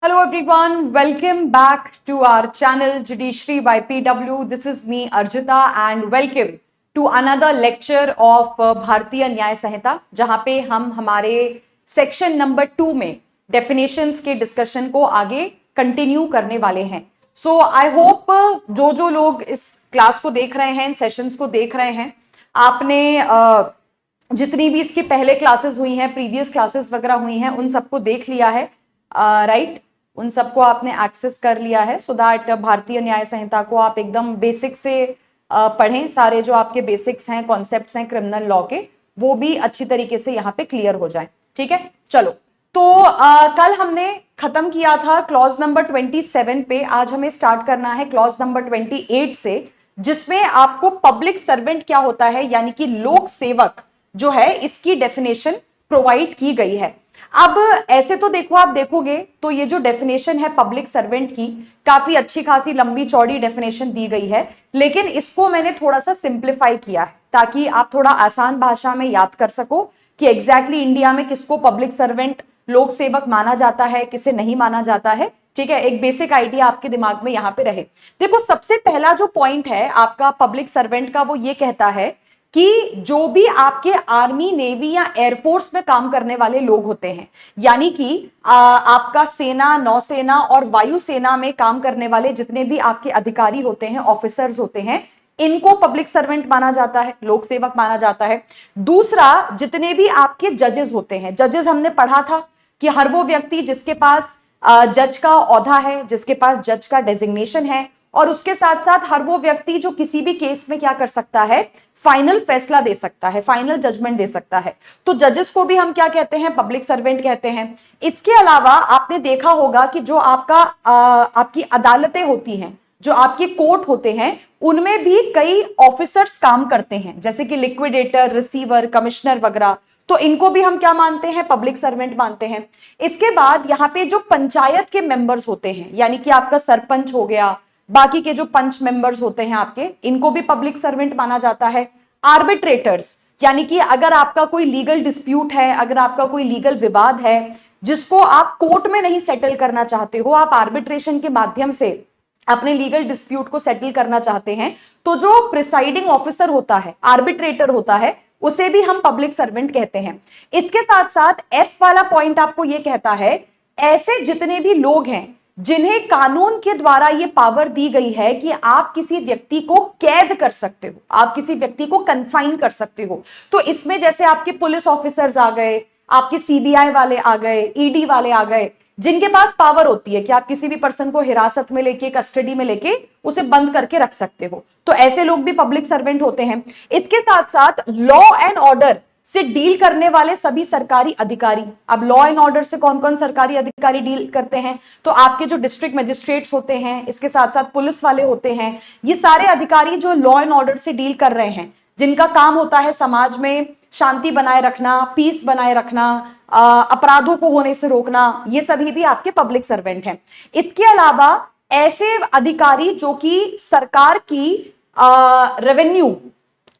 Hello everyone, welcome back to our channel Judiciary by PW. This is me Arjita and welcome to another lecture of भारतीय न्याय संहिता, जहां पे हम हमारे section number 2 में definitions के डिस्कशन को आगे कंटिन्यू करने वाले हैं. सो आई होप जो लोग इस क्लास को देख रहे हैं, इन सेशंस को देख रहे हैं, आपने जितनी भी इसकी पहले क्लासेस हुई हैं, प्रीवियस क्लासेस वगैरह हुई हैं, उन सबको देख लिया है, राइट? उन सबको आपने एक्सेस कर लिया है सो दैट भारतीय न्याय संहिता को आप एकदम बेसिक से पढ़ें. सारे जो आपके बेसिक्स हैं, कॉन्सेप्ट्स हैं क्रिमिनल लॉ के, वो भी अच्छी तरीके से यहाँ पे क्लियर हो जाए. ठीक है, चलो. तो कल हमने खत्म किया था क्लॉज नंबर 27 पे. आज हमें स्टार्ट करना है क्लॉज नंबर 28 से, जिसमें आपको पब्लिक सर्वेंट क्या होता है, यानी कि लोक सेवक जो है, इसकी डेफिनेशन प्रोवाइड की गई है. अब ऐसे तो देखो, आप देखोगे तो ये जो डेफिनेशन है पब्लिक सर्वेंट की, काफी अच्छी खासी लंबी चौड़ी डेफिनेशन दी गई है, लेकिन इसको मैंने थोड़ा सा सिंप्लीफाई किया है ताकि आप थोड़ा आसान भाषा में याद कर सको कि एग्जैक्टली इंडिया में किसको पब्लिक सर्वेंट, लोक सेवक माना जाता है, किसे नहीं माना जाता है. ठीक है, एक बेसिक आइडिया आपके दिमाग में यहाँ पे रहे. देखो, सबसे पहला जो पॉइंट है आपका पब्लिक सर्वेंट का, वो ये कहता है कि जो भी आपके आर्मी, नेवी या एयरफोर्स में काम करने वाले लोग होते हैं, यानी कि आपका सेना, नौसेना और वायुसेना में काम करने वाले जितने भी आपके अधिकारी होते हैं, ऑफिसर्स होते हैं, इनको पब्लिक सर्वेंट माना जाता है, लोक सेवक माना जाता है. दूसरा, जितने भी आपके जजेस होते हैं, जजेस हमने पढ़ा था कि हर वो व्यक्ति जिसके पास जज का ओहदा है, जिसके पास जज का डेजिग्नेशन है, और उसके साथ साथ हर वो व्यक्ति जो किसी भी केस में क्या कर सकता है, फाइनल फैसला दे सकता है, फाइनल जजमेंट दे सकता है. तो जजेस को भी हम क्या कहते हैं, पब्लिक सर्वेंट कहते हैं. इसके अलावा आपने देखा होगा कि जो आपकी अदालतें होती हैं, जो आपके कोर्ट होते हैं, उनमें भी कई ऑफिसर्स काम करते हैं, जैसे कि लिक्विडेटर, रिसीवर, कमिश्नर वगैरह. तो इनको भी हम क्या मानते हैं, पब्लिक सर्वेंट मानते हैं. इसके बाद यहाँ पे जो पंचायत के मेंबर्स होते हैं, यानी कि आपका सरपंच हो गया, बाकी के जो पंच मेंबर्स होते हैं आपके, इनको भी पब्लिक सर्वेंट माना जाता है. आर्बिट्रेटर्स, यानी कि अगर आपका कोई लीगल डिस्प्यूट है, अगर आपका कोई लीगल विवाद है जिसको आप कोर्ट में नहीं सेटल करना चाहते हो, आप आर्बिट्रेशन के माध्यम से अपने लीगल डिस्प्यूट को सेटल करना चाहते हैं, तो जो प्रिसाइडिंग ऑफिसर होता है, आर्बिट्रेटर होता है, उसे भी हम पब्लिक सर्वेंट कहते हैं. इसके साथ साथ एफ वाला पॉइंट आपको यह कहता है, ऐसे जितने भी लोग हैं जिन्हें कानून के द्वारा यह पावर दी गई है कि आप किसी व्यक्ति को कैद कर सकते हो, आप किसी व्यक्ति को कन्फाइन कर सकते हो. तो इसमें जैसे आपके पुलिस ऑफिसर्स आ गए, आपके सीबीआई वाले आ गए, ईडी वाले आ गए, जिनके पास पावर होती है कि आप किसी भी पर्सन को हिरासत में लेके, कस्टडी में लेके उसे बंद करके रख सकते हो. तो ऐसे लोग भी पब्लिक सर्वेंट होते हैं. इसके साथ साथ लॉ एंड ऑर्डर से डील करने वाले सभी सरकारी अधिकारी. अब लॉ एंड ऑर्डर से कौन कौन सरकारी अधिकारी डील करते हैं, तो आपके जो डिस्ट्रिक्ट मजिस्ट्रेट्स होते हैं, इसके साथ साथ पुलिस वाले होते हैं, ये सारे अधिकारी जो लॉ एंड ऑर्डर से डील कर रहे हैं, जिनका काम होता है समाज में शांति बनाए रखना, पीस बनाए रखना, अपराधों को होने से रोकना, ये सभी भी आपके पब्लिक सर्वेंट हैं. इसके अलावा ऐसे अधिकारी जो कि सरकार की रेवेन्यू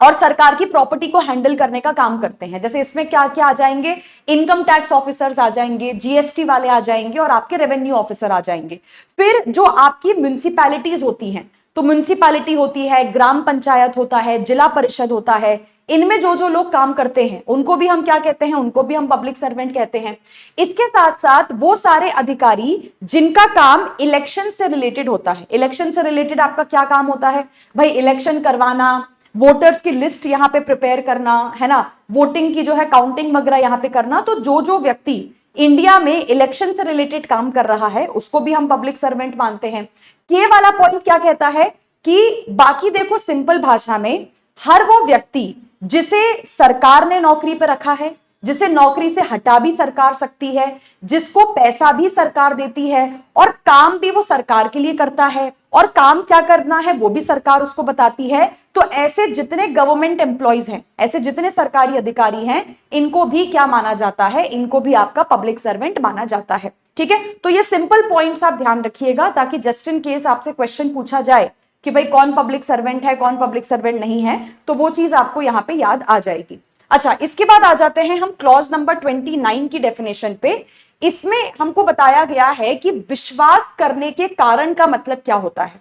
और सरकार की प्रॉपर्टी को हैंडल करने का काम करते हैं, जैसे इसमें क्या क्या आ जाएंगे, इनकम टैक्स ऑफिसर्स आ जाएंगे, जीएसटी वाले आ जाएंगे और आपके रेवेन्यू ऑफिसर आ जाएंगे. फिर जो आपकी म्युनिसिपैलिटीज होती हैं, तो म्युनिसिपैलिटी होती है, ग्राम पंचायत होता है, जिला परिषद होता है, इनमें जो लोग काम करते हैं उनको भी हम क्या कहते हैं, उनको भी हम पब्लिक सर्वेंट कहते हैं. इसके साथ साथ वो सारे अधिकारी जिनका काम इलेक्शन से रिलेटेड होता है. इलेक्शन से रिलेटेड आपका क्या काम होता है भाई, इलेक्शन करवाना, वोटर्स की लिस्ट यहाँ पे प्रिपेयर करना, है ना, वोटिंग की जो है काउंटिंग वगैरह यहाँ पे करना. तो जो व्यक्ति इंडिया में इलेक्शन से रिलेटेड काम कर रहा है, उसको भी हम पब्लिक सर्वेंट मानते हैं. के वाला पॉइंट क्या कहता है कि बाकी देखो, सिंपल भाषा में, हर वो व्यक्ति जिसे सरकार ने नौकरी पर रखा है, जिसे नौकरी से हटा भी सरकार सकती है, जिसको पैसा भी सरकार देती है, और काम भी वो सरकार के लिए करता है, और काम क्या करना है वो भी सरकार उसको बताती है. तो ऐसे जितने गवर्नमेंट एम्प्लॉइज हैं, ऐसे जितने सरकारी अधिकारी हैं, इनको भी क्या माना जाता है, इनको भी आपका पब्लिक सर्वेंट माना जाता है. ठीक है, तो ये सिंपल पॉइंट्स आप ध्यान रखिएगा, ताकि जस्ट इन केस आपसे क्वेश्चन पूछा जाए कि भाई कौन पब्लिक सर्वेंट है, कौन पब्लिक सर्वेंट नहीं है, तो वो चीज आपको यहाँ पे याद आ जाएगी. अच्छा, इसके बाद आ जाते हैं हम क्लॉज नंबर 29 की डेफिनेशन पे. इसमें हमको बताया गया है कि विश्वास करने के कारण का मतलब क्या होता है।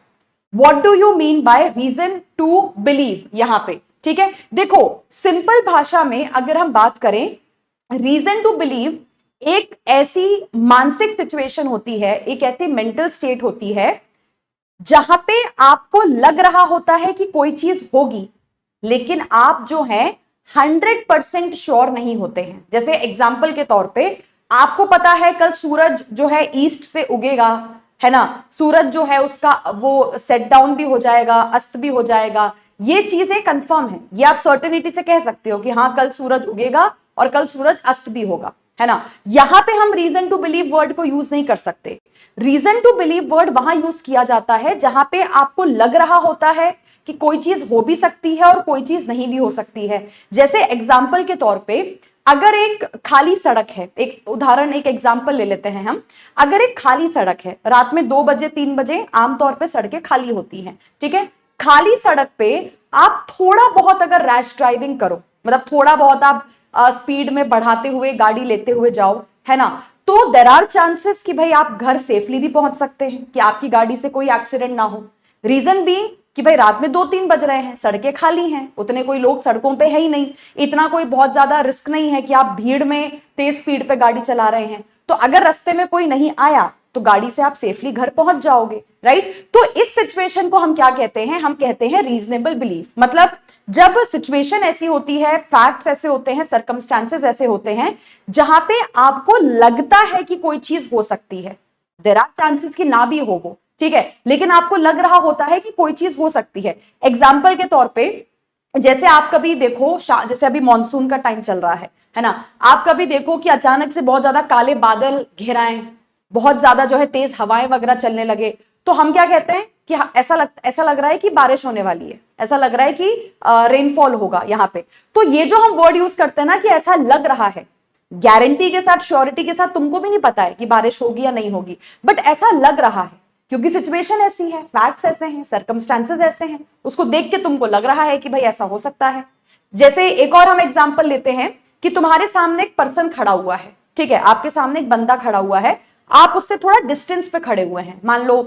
What do you mean by reason to believe? यहां पे ठीक है, देखो सिंपल भाषा में अगर हम बात करें, रीजन टू बिलीव एक ऐसी मानसिक सिचुएशन होती है, एक ऐसी मेंटल स्टेट होती है जहां पे आपको लग रहा होता है कि कोई चीज होगी, लेकिन आप जो है 100% श्योर नहीं होते हैं। जैसे एग्जाम्पल के तौर पे आपको पता है कल सूरज जो है ईस्ट से उगेगा, है ना, सूरज जो है उसका वो सेट डाउन भी हो जाएगा, अस्त भी हो जाएगा, ये चीजें कंफर्म है, ये आप सर्टेनिटी से कह सकते हो कि हाँ कल सूरज उगेगा और कल सूरज अस्त भी होगा, है ना। यहां पे हम रीजन टू बिलीव वर्ड को यूज नहीं कर सकते। रीजन टू बिलीव वर्ड वहां यूज किया जाता है जहां पे आपको लग रहा होता है कि कोई चीज हो भी सकती है और कोई चीज नहीं भी हो सकती है। जैसे एग्जाम्पल के तौर पे अगर एक खाली सड़क है, एक उदाहरण, एक एग्जाम्पल ले लेते हैं हम, अगर एक खाली सड़क है, रात में 2 बजे 3 बजे आमतौर पे सड़कें खाली होती हैं, ठीक है, खाली सड़क पे आप थोड़ा बहुत अगर रैश ड्राइविंग करो, मतलब थोड़ा बहुत आप स्पीड में बढ़ाते हुए गाड़ी लेते हुए जाओ, है ना, तो देयर आर चांसेस कि भाई आप घर सेफली भी पहुंच सकते हैं, कि आपकी गाड़ी से कोई एक्सीडेंट ना हो। रीजन भी कि भाई रात में 2-3 बज रहे हैं, सड़कें खाली हैं, उतने कोई लोग सड़कों पे है ही नहीं, इतना कोई बहुत ज्यादा रिस्क नहीं है कि आप भीड़ में तेज स्पीड पे गाड़ी चला रहे हैं, तो अगर रास्ते में कोई नहीं आया तो गाड़ी से आप सेफली घर पहुंच जाओगे, राइट। तो इस सिचुएशन को हम क्या कहते हैं, हम कहते हैं रीजनेबल बिलीफ। मतलब जब सिचुएशन ऐसी होती है, फैक्ट्स ऐसे होते हैं, सर्कमस्टांसेस ऐसे होते हैं जहां पे आपको लगता है कि कोई चीज हो सकती है, देयर आर चांसेस कि ना भी हो वो, ठीक है, लेकिन आपको लग रहा होता है कि कोई चीज हो सकती है। एग्जाम्पल के तौर पे जैसे आप कभी देखो, जैसे अभी मॉनसून का टाइम चल रहा है ना, आप कभी देखो कि अचानक से बहुत ज्यादा काले बादल घेर आए, बहुत ज्यादा जो है तेज हवाएं वगैरह चलने लगे, तो हम क्या कहते हैं कि ऐसा लग रहा है कि बारिश होने वाली है, ऐसा लग रहा है कि रेनफॉल होगा यहाँ पे। तो ये जो हम वर्ड यूज करते हैं ना कि ऐसा लग रहा है, गारंटी के साथ, श्योरिटी के साथ तुमको भी नहीं पता है कि बारिश होगी या नहीं होगी, बट ऐसा लग रहा है क्योंकि सिचुएशन ऐसी है, फैक्ट्स ऐसे हैं, सर्कमस्टांसेस ऐसे हैं, उसको देख के तुमको लग रहा है कि भाई ऐसा हो सकता है। जैसे एक और हम एग्जांपल लेते हैं कि तुम्हारे सामने एक पर्सन खड़ा हुआ है, ठीक है, आपके सामने एक बंदा खड़ा हुआ है, आप उससे थोड़ा डिस्टेंस पे खड़े हुए हैं, मान लो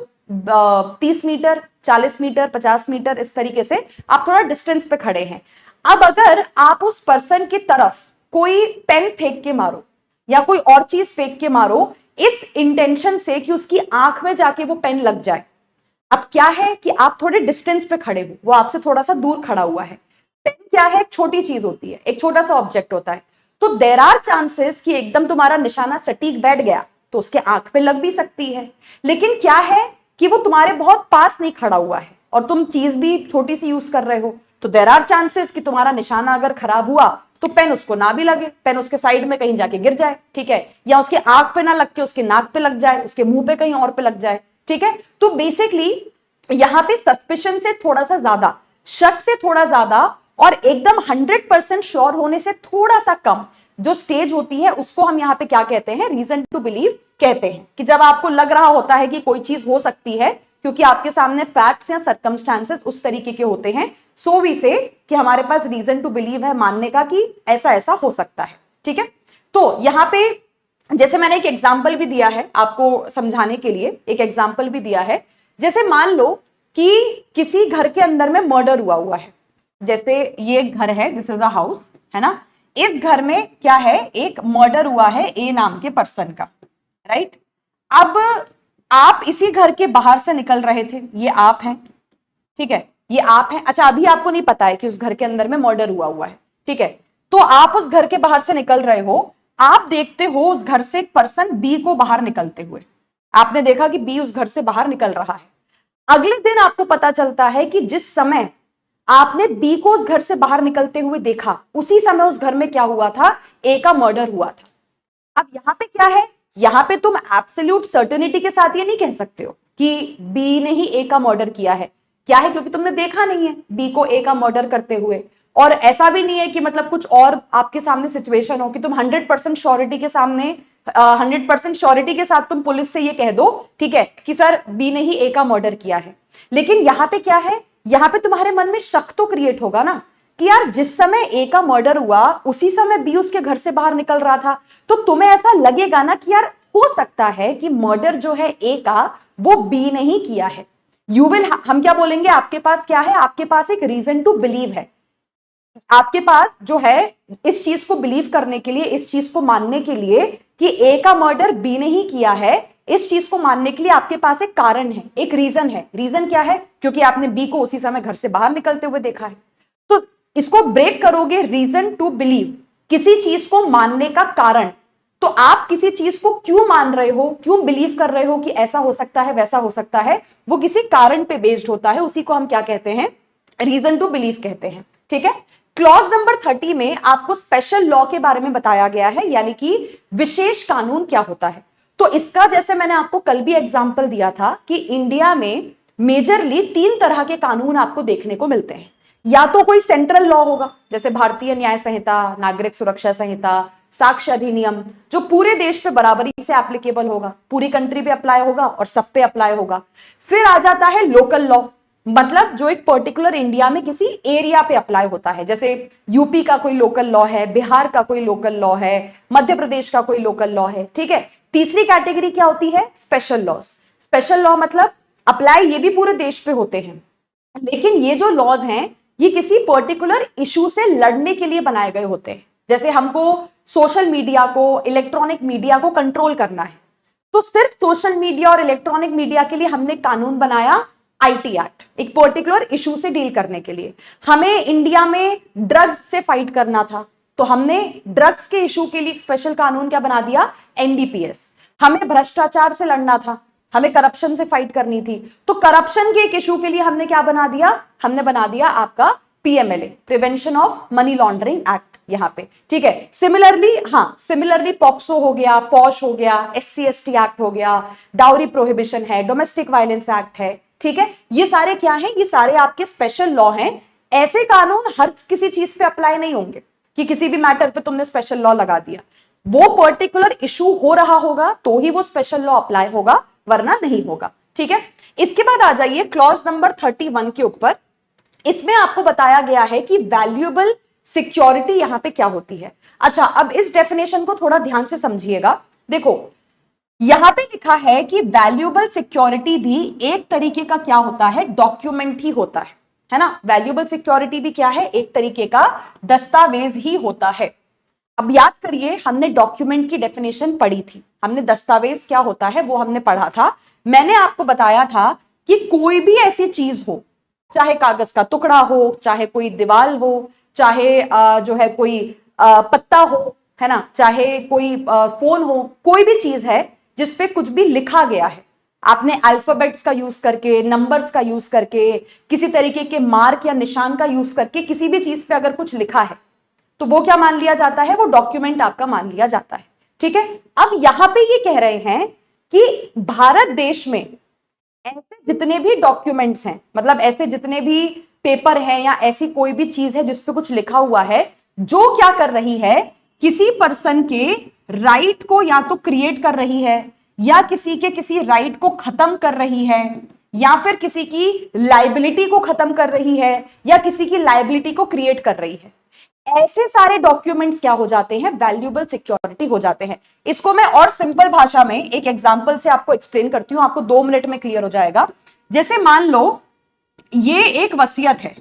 30 मीटर, 40 मीटर, 50 मीटर, इस तरीके से आप थोड़ा डिस्टेंस पे खड़े हैं। अब अगर आप उस पर्सन की तरफ कोई पेन फेंक के मारो या कोई और चीज फेंक के मारो इस इंटेंशन से कि उसकी आंख में जाके वो पेन लग जाए, अब क्या है कि आप थोड़े डिस्टेंस पे खड़े हो, वो आपसे थोड़ा सा दूर खड़ा हुआ है। पेन क्या है, एक छोटी चीज होती है, एक छोटा सा ऑब्जेक्ट होता है, तो देयर आर चांसेस कि एकदम तुम्हारा निशाना सटीक बैठ गया तो उसके आंख पे लग भी सकती है, लेकिन क्या है कि वो तुम्हारे बहुत पास नहीं खड़ा हुआ है और तुम चीज भी छोटी सी यूज कर रहे हो, तो देयर आर चांसेस कि तुम्हारा निशाना अगर खराब हुआ तो पेन उसको ना भी लगे, पेन उसके साइड में कहीं जाके गिर जाए, ठीक है, या उसके आंख पे ना लग के उसके नाक पे लग जाए, उसके मुंह पे कहीं और पे लग जाए, ठीक है। तो बेसिकली यहां पे सस्पिशन से थोड़ा सा ज्यादा, शक से थोड़ा ज्यादा और एकदम 100% श्योर होने से थोड़ा सा कम जो स्टेज होती है उसको हम यहाँ पे क्या कहते हैं, रीजन टू बिलीव कहते हैं। कि जब आपको लग रहा होता है कि कोई चीज हो सकती है क्योंकि आपके सामने फैक्ट्स या सर्कमस्टांसेस उस तरीके के होते हैं, सो वी से कि हमारे पास रीजन टू बिलीव है मानने का कि ऐसा ऐसा हो सकता है, ठीक है। तो यहाँ पे जैसे मैंने एक एग्जाम्पल भी दिया है आपको समझाने के लिए, एक एग्जाम्पल भी दिया है, जैसे मान लो कि किसी घर के अंदर में मर्डर हुआ है, जैसे ये घर है, दिस इज अ हाउस, है ना, इस घर में क्या है, एक मर्डर हुआ है ए नाम के पर्सन का, राइट। अब आप इसी घर के बाहर से निकल रहे थे, ये आप हैं, ठीक है, ये आप हैं, अच्छा अभी आपको नहीं पता है कि उस घर के अंदर में मर्डर हुआ है, ठीक है, तो आप उस घर के बाहर से निकल रहे हो, आप देखते हो उस घर से एक पर्सन बी को बाहर निकलते हुए, आपने देखा कि बी उस घर से बाहर निकल रहा है। अगले दिन आपको पता चलता है कि जिस समय आपने बी को उस घर से बाहर निकलते हुए देखा उसी समय उस घर में क्या हुआ था, ए का मर्डर हुआ था। अब यहां पे क्या है, यहां पे तुम एब्सोल्यूट सर्टेनिटी के साथ ये नहीं कह सकते हो कि बी ने ही ए का मर्डर किया है, क्या है, क्योंकि तुमने देखा नहीं है बी को ए का मर्डर करते हुए, और ऐसा भी नहीं है कि मतलब कुछ और आपके सामने सिचुएशन हो कि तुम 100% श्योरिटी के सामने 100% श्योरिटी के साथ तुम पुलिस से ये कह दो, ठीक है, कि सर बी ने ही ए का मर्डर किया है। लेकिन यहाँ पे क्या है, यहाँ पे तुम्हारे मन में शक तो क्रिएट होगा ना कि यार जिस समय ए का मर्डर हुआ उसी समय बी उसके घर से बाहर निकल रहा था, तो तुम्हें ऐसा लगेगा ना कि यार हो सकता है कि मर्डर जो है ए का वो बी ने ही किया है। हम क्या बोलेंगे, आपके पास क्या है, आपके पास एक रीजन टू बिलीव है। आपके पास जो है इस चीज को बिलीव करने के लिए, इस चीज को मानने के लिए कि ए का मर्डर बी ने ही किया है, इस चीज को मानने के लिए आपके पास एक कारण है, एक रीजन है। रीजन क्या है? क्योंकि आपने बी को उसी समय घर से बाहर निकलते हुए देखा है। तो इसको ब्रेक करोगे, रीजन टू बिलीव, किसी चीज को मानने का कारण। तो आप किसी चीज को क्यों मान रहे हो, क्यों बिलीव कर रहे हो कि ऐसा हो सकता है, वैसा हो सकता है, वो किसी कारण पे बेस्ड होता है। उसी को हम क्या कहते हैं? रीजन टू बिलीव कहते हैं। ठीक है। क्लॉज नंबर 30 में आपको स्पेशल लॉ के बारे में बताया गया है, यानी कि विशेष कानून क्या होता है। तो इसका जैसे मैंने आपको कल भी एग्जांपल दिया था कि इंडिया में मेजरली 3 तरह के कानून आपको देखने को मिलते हैं। या तो कोई सेंट्रल लॉ होगा, जैसे भारतीय न्याय संहिता, नागरिक सुरक्षा संहिता, साक्ष्य अधिनियम, जो पूरे देश पे बराबरी से एप्लीकेबल होगा, पूरी कंट्री पे अप्लाई होगा और सब पे अप्लाई होगा। फिर आ जाता है लोकल लॉ, मतलब जो एक पर्टिकुलर इंडिया में किसी एरिया पे अप्लाई होता है, जैसे यूपी का कोई लोकल लॉ है, बिहार का कोई लोकल लॉ है, मध्य प्रदेश का कोई लोकल लॉ है। ठीक है। तीसरी कैटेगरी क्या होती है? Special laws. स्पेशल लॉ मतलब अप्लाई ये भी पूरे देश पे होते हैं, लेकिन ये जो लॉज हैं ये किसी पर्टिकुलर इशू से लड़ने के लिए बनाए गए होते हैं। जैसे हमको सोशल मीडिया को, इलेक्ट्रॉनिक मीडिया को कंट्रोल करना है, तो सिर्फ सोशल मीडिया और इलेक्ट्रॉनिक मीडिया के लिए हमने कानून बनाया आईटी एक्ट, एक पर्टिकुलर इशू से डील करने के लिए। हमें इंडिया में ड्रग्स से फाइट करना था, तो हमने ड्रग्स के इशू के लिए स्पेशल कानून क्या बना दिया? एनडीपीएस। हमें भ्रष्टाचार से लड़ना था, हमें करप्शन से फाइट करनी थी, तो करप्शन के एक इशू के लिए हमने क्या बना दिया? हमने बना दिया आपका PMLA, prevention of money laundering act, यहां पे। ठीक है। सिमिलरली पॉक्सो हो गया, पॉश हो गया, एससी एसटी एक्ट हो गया, डाउरी प्रोहिबिशन है, डोमेस्टिक वायलेंस एक्ट है। ठीक है। ये सारे क्या हैं? ये सारे आपके स्पेशल लॉ हैं। ऐसे कानून हर किसी चीज पे अप्लाई नहीं होंगे कि किसी भी मैटर पे तुमने स्पेशल लॉ लगा दिया। वो पर्टिकुलर इशू हो रहा होगा तो ही वो स्पेशल लॉ अप्लाई होगा, वरना नहीं होगा। ठीक है। इसके बाद आ जाइए क्लॉज नंबर 31 के ऊपर। इसमें आपको बताया गया है कि वैल्यूएबल सिक्योरिटी यहां पे क्या होती है। अच्छा, अब इस डेफिनेशन को थोड़ा ध्यान से समझिएगा। देखो, यहां पे लिखा है कि वैल्यूएबल सिक्योरिटी भी एक तरीके का क्या होता है? डॉक्यूमेंट ही होता है ना। वैल्यूएबल सिक्योरिटी भी क्या है? एक तरीके का दस्तावेज ही होता है। अब याद करिए, हमने डॉक्यूमेंट की डेफिनेशन पढ़ी थी, हमने दस्तावेज क्या होता है वो हमने पढ़ा था। मैंने आपको बताया था कि कोई भी ऐसी चीज हो, चाहे कागज का टुकड़ा हो, चाहे कोई दीवार हो, चाहे जो है कोई पत्ता हो, है ना, चाहे कोई फोन हो, कोई भी चीज है जिसपे कुछ भी लिखा गया है, आपने अल्फाबेट्स का यूज करके, नंबर्स का यूज करके, किसी तरीके के मार्क या निशान का यूज करके किसी भी चीज पे अगर कुछ लिखा है, तो वो क्या मान लिया जाता है? वो डॉक्यूमेंट आपका मान लिया जाता है। ठीक है। अब यहां पे ये कह रहे हैं कि भारत देश में ऐसे जितने भी डॉक्यूमेंट्स हैं, मतलब ऐसे जितने भी पेपर हैं या ऐसी कोई भी चीज है जिसपे कुछ लिखा हुआ है, जो क्या कर रही है? किसी पर्सन के राइट को या तो क्रिएट कर रही है, या किसी के किसी राइट को खत्म कर रही है, या फिर किसी की लाइबिलिटी को खत्म कर रही है, या किसी की लाइबिलिटी को क्रिएट कर रही है। ऐसे सारे डॉक्यूमेंट्स क्या हो जाते हैं? वैल्यूएबल सिक्योरिटी हो जाते हैं। इसको मैं और सिंपल भाषा में एक एग्जांपल से आपको एक्सप्लेन करती हूं, आपको 2 मिनट में क्लियर हो जाएगा। जैसे मान लो ये एक वसीयत है,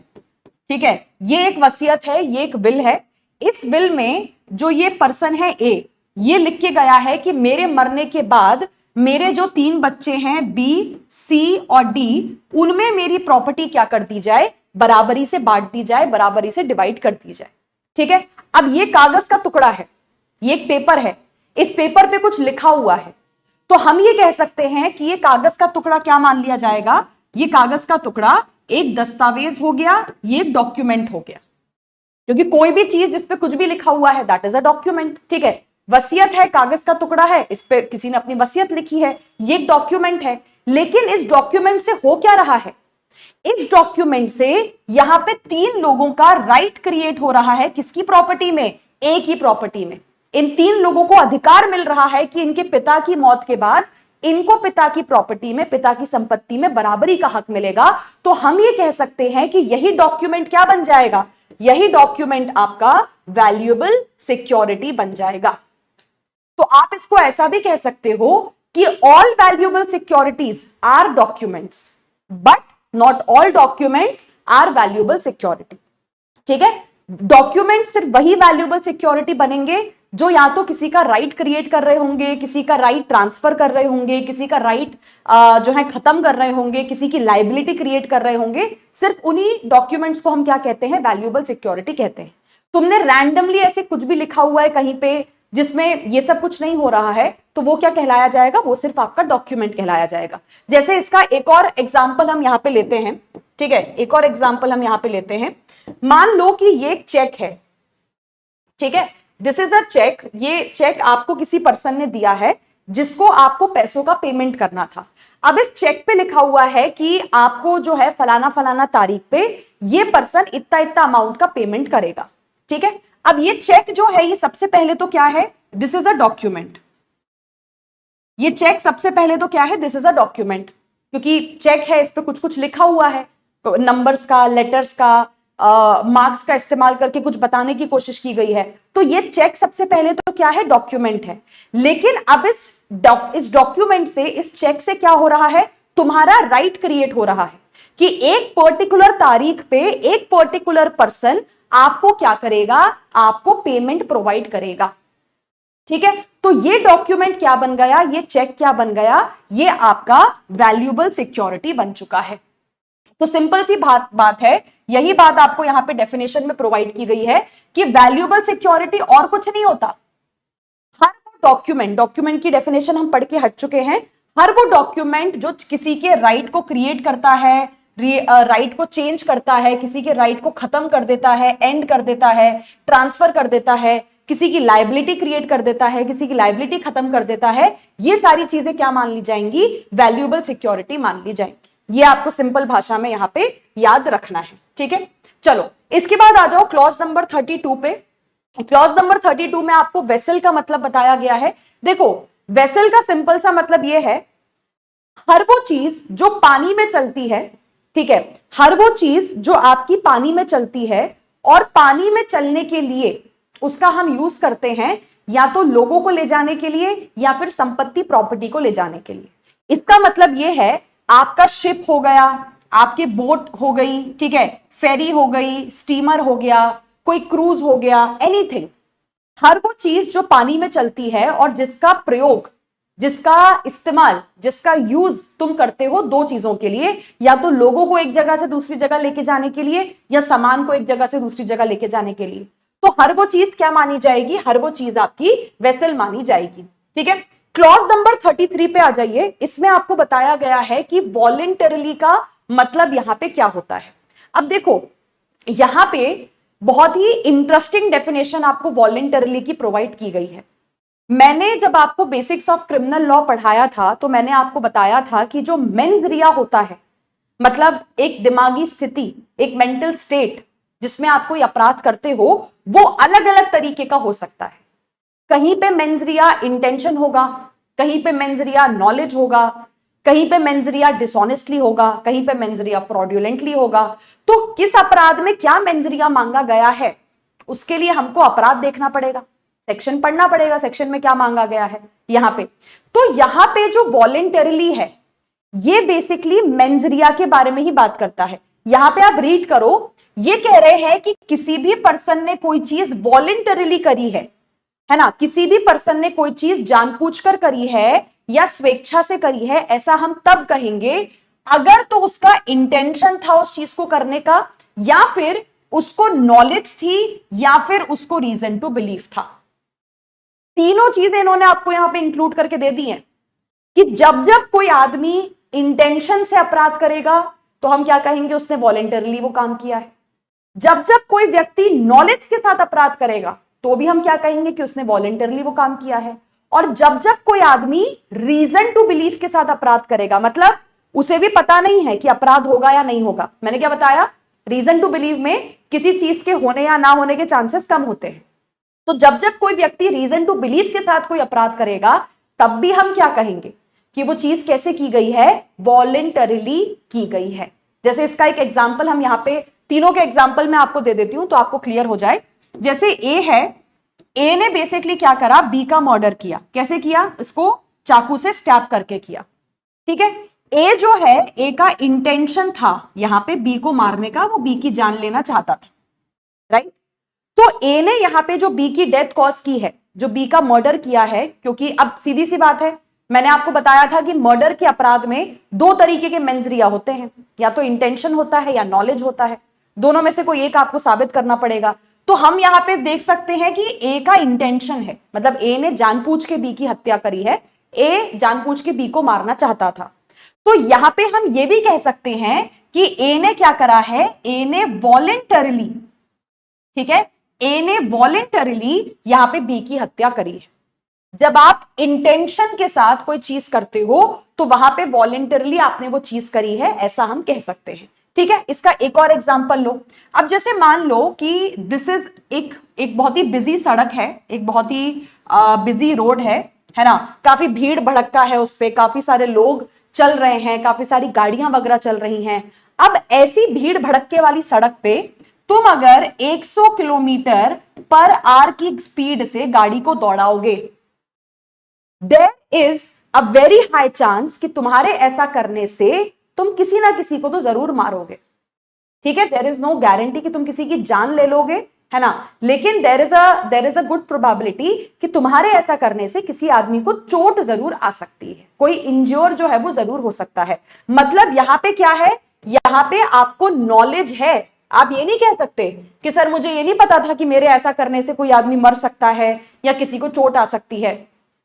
ठीक है, ये एक वसीयत है, ये एक विल है। इस विल में जो ये पर्सन है ए, ये लिख के गया है कि मेरे मरने के बाद मेरे जो 3 बच्चे हैं बी, सी और डी, उनमें मेरी प्रॉपर्टी क्या कर दी जाए? बराबरी से बांट दी जाए, बराबरी से डिवाइड कर दी जाए। ठीक है। अब ये कागज का टुकड़ा है, ये एक पेपर है, इस पेपर पे कुछ लिखा हुआ है, तो हम ये कह सकते हैं कि ये कागज का टुकड़ा क्या मान लिया जाएगा? ये कागज का टुकड़ा एक दस्तावेज हो गया, ये एक डॉक्यूमेंट हो गया, क्योंकि कोई भी चीज जिसपे कुछ भी लिखा हुआ है दैट इज अ डॉक्यूमेंट। ठीक है। वसीयत है, कागज का टुकड़ा है, इस पे किसी ने अपनी वसीयत लिखी है, ये एक डॉक्यूमेंट है। लेकिन इस डॉक्यूमेंट से हो क्या रहा है? इस डॉक्यूमेंट से यहां पे 3 लोगों का राइट क्रिएट हो रहा है। किसकी प्रॉपर्टी में? एक ही प्रॉपर्टी में। इन 3 लोगों को अधिकार मिल रहा है कि इनके पिता की मौत के बाद इनको पिता की प्रॉपर्टी में, पिता की संपत्ति में बराबरी का हक मिलेगा। तो हम ये कह सकते हैं कि यही डॉक्यूमेंट क्या बन जाएगा? यही डॉक्यूमेंट आपका वैल्यूएबल सिक्योरिटी बन जाएगा। तो आप इसको ऐसा भी कह सकते हो कि all valuable securities are documents but not all documents are valuable security. ठीक है, डॉक्यूमेंट सिर्फ वही वैल्यूएबल सिक्योरिटी बनेंगे जो या तो किसी का राइट क्रिएट कर रहे होंगे, किसी का राइट ट्रांसफर कर रहे होंगे, किसी का राइट जो है खत्म कर रहे होंगे, किसी की लाइबिलिटी क्रिएट कर रहे होंगे। सिर्फ उन्हीं डॉक्यूमेंट्स को हम क्या कहते हैं, वैल्यूएबल सिक्योरिटी कहते हैं। तुमने रैंडमली ऐसे कुछ भी लिखा हुआ है कहीं पे जिसमें ये सब कुछ नहीं हो रहा है, तो वो क्या कहलाया जाएगा, वो सिर्फ आपका डॉक्यूमेंट कहलाया जाएगा। जैसे इसका एक और एग्जाम्पल हम यहां पे लेते हैं। ठीक है, एक और एग्जाम्पल हम यहां पे लेते हैं। मान लो कि ये एक चेक है। ठीक है, दिस इज अ चेक। ये चेक आपको किसी पर्सन ने दिया है जिसको आपको पैसों का पेमेंट करना था। अब इस चेक पे लिखा हुआ है कि आपको जो है फलाना फलाना तारीख पे ये पर्सन इतना इतना अमाउंट का पेमेंट करेगा। ठीक है, अब ये चेक जो है ये सबसे पहले तो क्या है, दिस इज अ डॉक्यूमेंट। ये चेक सबसे पहले तो क्या है, दिस इज अ डॉक्यूमेंट, क्योंकि चेक है, इस पे कुछ कुछ लिखा हुआ है, नंबर्स का, लेटर्स का, मार्क्स का इस्तेमाल करके कुछ बताने की कोशिश की गई है। तो ये चेक सबसे पहले तो क्या है, डॉक्यूमेंट है। लेकिन अब इस डॉक्यूमेंट से, इस चेक से क्या हो रहा है, तुम्हारा राइट क्रिएट हो रहा है कि एक पर्टिकुलर तारीख पे एक पर्टिकुलर पर्सन आपको क्या करेगा, आपको पेमेंट प्रोवाइड करेगा। ठीक है, तो ये डॉक्यूमेंट क्या बन गया, ये चेक क्या बन गया, ये आपका वैल्यूएबल सिक्योरिटी बन चुका है। तो सिंपल सी बात है, यही बात आपको यहां पे डेफिनेशन में प्रोवाइड की गई है कि वैल्यूएबल सिक्योरिटी और कुछ नहीं होता। हर वो डॉक्यूमेंट की डेफिनेशन हम पढ़ के हट चुके हैं। हर वो डॉक्यूमेंट जो किसी के राइट को क्रिएट करता है, राइट को चेंज करता है, किसी के राइट को खत्म कर देता है, एंड कर देता है, ट्रांसफर कर देता है, किसी की लाइबिलिटी क्रिएट कर देता है, किसी की लाइबिलिटी खत्म कर देता है, ये सारी चीजें क्या मान ली जाएंगी, वैल्यूएबल सिक्योरिटी मान ली जाएंगी। ये आपको सिंपल भाषा में यहां पे याद रखना है। ठीक है, चलो इसके बाद आ जाओ क्लॉज नंबर 32 पे। क्लॉज नंबर 32 में आपको वेसल का मतलब बताया गया है। देखो, वेसल का सिंपल सा मतलब यह है, हर वो चीज जो पानी में चलती है, ठीक है, हर वो चीज जो आपकी पानी में चलती है और पानी में चलने के लिए उसका हम यूज करते हैं या तो लोगों को ले जाने के लिए या फिर संपत्ति प्रॉपर्टी को ले जाने के लिए। इसका मतलब यह है, आपका शिप हो गया, आपके बोट हो गई, ठीक है, फेरी हो गई, स्टीमर हो गया, कोई क्रूज हो गया, एनीथिंग, हर वो चीज जो पानी में चलती है और जिसका प्रयोग, जिसका इस्तेमाल, जिसका यूज तुम करते हो दो चीजों के लिए, या तो लोगों को एक जगह से दूसरी जगह लेके जाने के लिए या सामान को एक जगह से दूसरी जगह लेके जाने के लिए, तो हर वो चीज क्या मानी जाएगी, हर वो चीज आपकी वेसल मानी जाएगी। ठीक है, क्लॉज नंबर 33 पे आ जाइए। इसमें आपको बताया गया है कि वॉलेंटरली का मतलब यहां पे क्या होता है। अब देखो, यहां पे बहुत ही इंटरेस्टिंग डेफिनेशन आपको वॉलेंटरली की प्रोवाइड की गई है। मैंने जब आपको बेसिक्स ऑफ क्रिमिनल लॉ पढ़ाया था तो मैंने आपको बताया था कि जो मेंस रिया होता है, मतलब एक दिमागी स्थिति, एक मेंटल स्टेट जिसमें आप कोई अपराध करते हो, वो अलग अलग तरीके का हो सकता है। कहीं पे मेंस रिया इंटेंशन होगा, कहीं पे मेंस रिया नॉलेज होगा, कहीं पे मेंस रिया डिसऑनेस्टली होगा, कहीं पे मेंस रिया फ्रॉडुलेंटली होगा। तो किस अपराध में क्या मेंस रिया मांगा गया है, उसके लिए हमको अपराध देखना पड़ेगा, सेक्शन पढ़ना पड़ेगा, सेक्शन में क्या मांगा गया है यहां पे। तो यहां पे जो वॉलेंटरीली है, ये बेसिकली मेंस रिया के बारे में ही बात करता है। यहां पे आप रीड करो, ये कह रहे हैं कि किसी भी पर्सन ने कोई चीज वॉलेंटरीली करी है ना, किसी भी पर्सन ने कोई चीज जानबूझकर करी है या स्वेच्छा से करी है, ऐसा हम तब कहेंगे अगर तो उसका इंटेंशन था उस चीज को करने का, या फिर उसको नॉलेज थी, या फिर उसको रीजन टू बिलीव था। तीनों चीजें इन्होंने आपको यहां पे इंक्लूड करके दे दी हैं कि जब जब कोई आदमी इंटेंशन से अपराध करेगा तो हम क्या कहेंगे, उसने वॉलेंटरली वो काम किया है। जब जब कोई व्यक्ति नॉलेज के साथ अपराध करेगा तो भी हम क्या कहेंगे कि उसने वॉलेंटरली वो काम किया है। और जब जब कोई आदमी रीजन टू बिलीव के साथ अपराध करेगा, मतलब उसे भी पता नहीं है कि अपराध होगा या नहीं होगा। मैंने क्या बताया, रीजन टू बिलीव में किसी चीज के होने या ना होने के चांसेस कम होते हैं। तो जब जब कोई व्यक्ति रीजन टू बिलीव के साथ कोई अपराध करेगा, तब भी हम क्या कहेंगे कि वो चीज कैसे की गई है, वॉलेंटरीली की गई है। जैसे इसका एक एग्जाम्पल हम यहाँ पे तीनों के एग्जाम्पल में आपको दे देती हूं तो आपको क्लियर हो जाए। जैसे ए है, ए ने बेसिकली क्या करा, बी का मर्डर किया। कैसे किया? इसको चाकू से स्टैब करके किया। ठीक है, ए जो है, ए का इंटेंशन था यहां पे बी को मारने का, वो बी की जान लेना चाहता था, राइट। तो ए ने यहां पे जो बी की डेथ कॉज की है, जो बी का मर्डर किया है, क्योंकि अब सीधी सी बात है, मैंने आपको बताया था कि मर्डर के अपराध में दो तरीके के मेंस रिया होते हैं, या तो इंटेंशन होता है या नॉलेज होता है, दोनों में से कोई एक आपको साबित करना पड़ेगा। तो हम यहां पे देख सकते हैं कि ए का इंटेंशन है, मतलब ए ने जानबूझ के बी की हत्या करी है, ए जानबूझ के बी को मारना चाहता था। तो यहां पे हम ये भी कह सकते हैं कि ए ने क्या करा है, ए ने वॉलेंटरली, ठीक है, ए ने वॉलेंटरली यहां पे बी की हत्या करी है। जब आप इंटेंशन के साथ कोई चीज करते हो तो वहां पे वॉलेंटरली आपने वो चीज करी है, ऐसा हम कह सकते हैं। ठीक है, इसका एक और एग्जांपल लो। अब जैसे मान लो कि दिस इज एक बहुत ही बिजी सड़क है, एक बहुत ही बिजी रोड है ना, काफी भीड़ भड़क्का है उस पे, काफी सारे लोग चल रहे हैं, काफी सारी गाड़ियां वगैरह चल रही हैं। अब ऐसी भीड़ भड़क्के वाली सड़क पे तुम अगर 100 किलोमीटर पर आवर की स्पीड से गाड़ी को दौड़ाओगे, there is a very high chance कि तुम्हारे ऐसा करने से तुम किसी ना किसी को तो जरूर मारोगे। ठीक है, देयर इज नो गारंटी कि तुम किसी की जान ले लोगे, है ना, लेकिन there is a good probability कि तुम्हारे ऐसा करने से किसी आदमी को चोट जरूर आ सकती है, कोई इंज्योर जो है वो जरूर हो सकता है। मतलब यहां पे क्या है, यहां पे आपको नॉलेज है। आप ये नहीं कह सकते कि सर मुझे ये नहीं पता था कि मेरे ऐसा करने से कोई आदमी मर सकता है या किसी को चोट आ सकती है।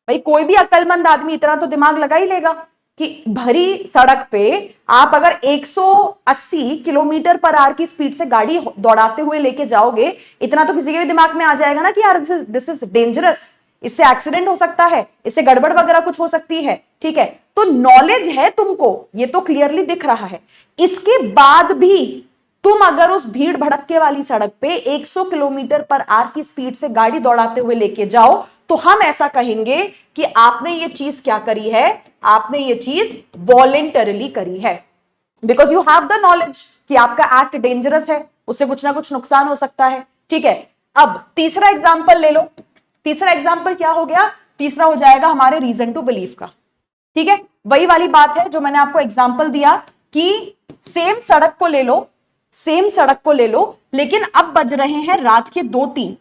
भाई कोई भी अक्लमंद आदमी इतना तो दिमाग लगा ही लेगा कि भरी सड़क पे आप अगर 180 किलोमीटर पर आवर की स्पीड से गाड़ी दौड़ाते हुए लेके जाओगे, इतना तो किसी के भी दिमाग में आ जाएगा ना कि यार दिस इज डेंजरस, इससे एक्सीडेंट हो सकता है, इससे गड़बड़ वगैरह कुछ हो सकती है। ठीक है, तो नॉलेज है तुमको, ये तो क्लियरली दिख रहा है। इसके बाद भी तुम अगर उस भीड़ भड़क्के वाली सड़क पे 100 किलोमीटर पर आवर की स्पीड से गाड़ी दौड़ाते हुए लेके जाओ, तो हम ऐसा कहेंगे कि आपने ये चीज क्या करी है, आपने ये चीज वॉलेंटरली करी है, because you have the knowledge कि आपका एक्ट डेंजरस है, उससे कुछ ना कुछ नुकसान हो सकता है। ठीक है, अब तीसरा एग्जाम्पल ले लो। तीसरा एग्जाम्पल क्या हो गया, तीसरा हो जाएगा हमारे रीजन टू बिलीव का। ठीक है, वही वाली बात है जो मैंने आपको एग्जाम्पल दिया कि सेम सड़क को ले लो, सेम सड़क को ले लो, लेकिन अब बज रहे हैं रात के 2-3,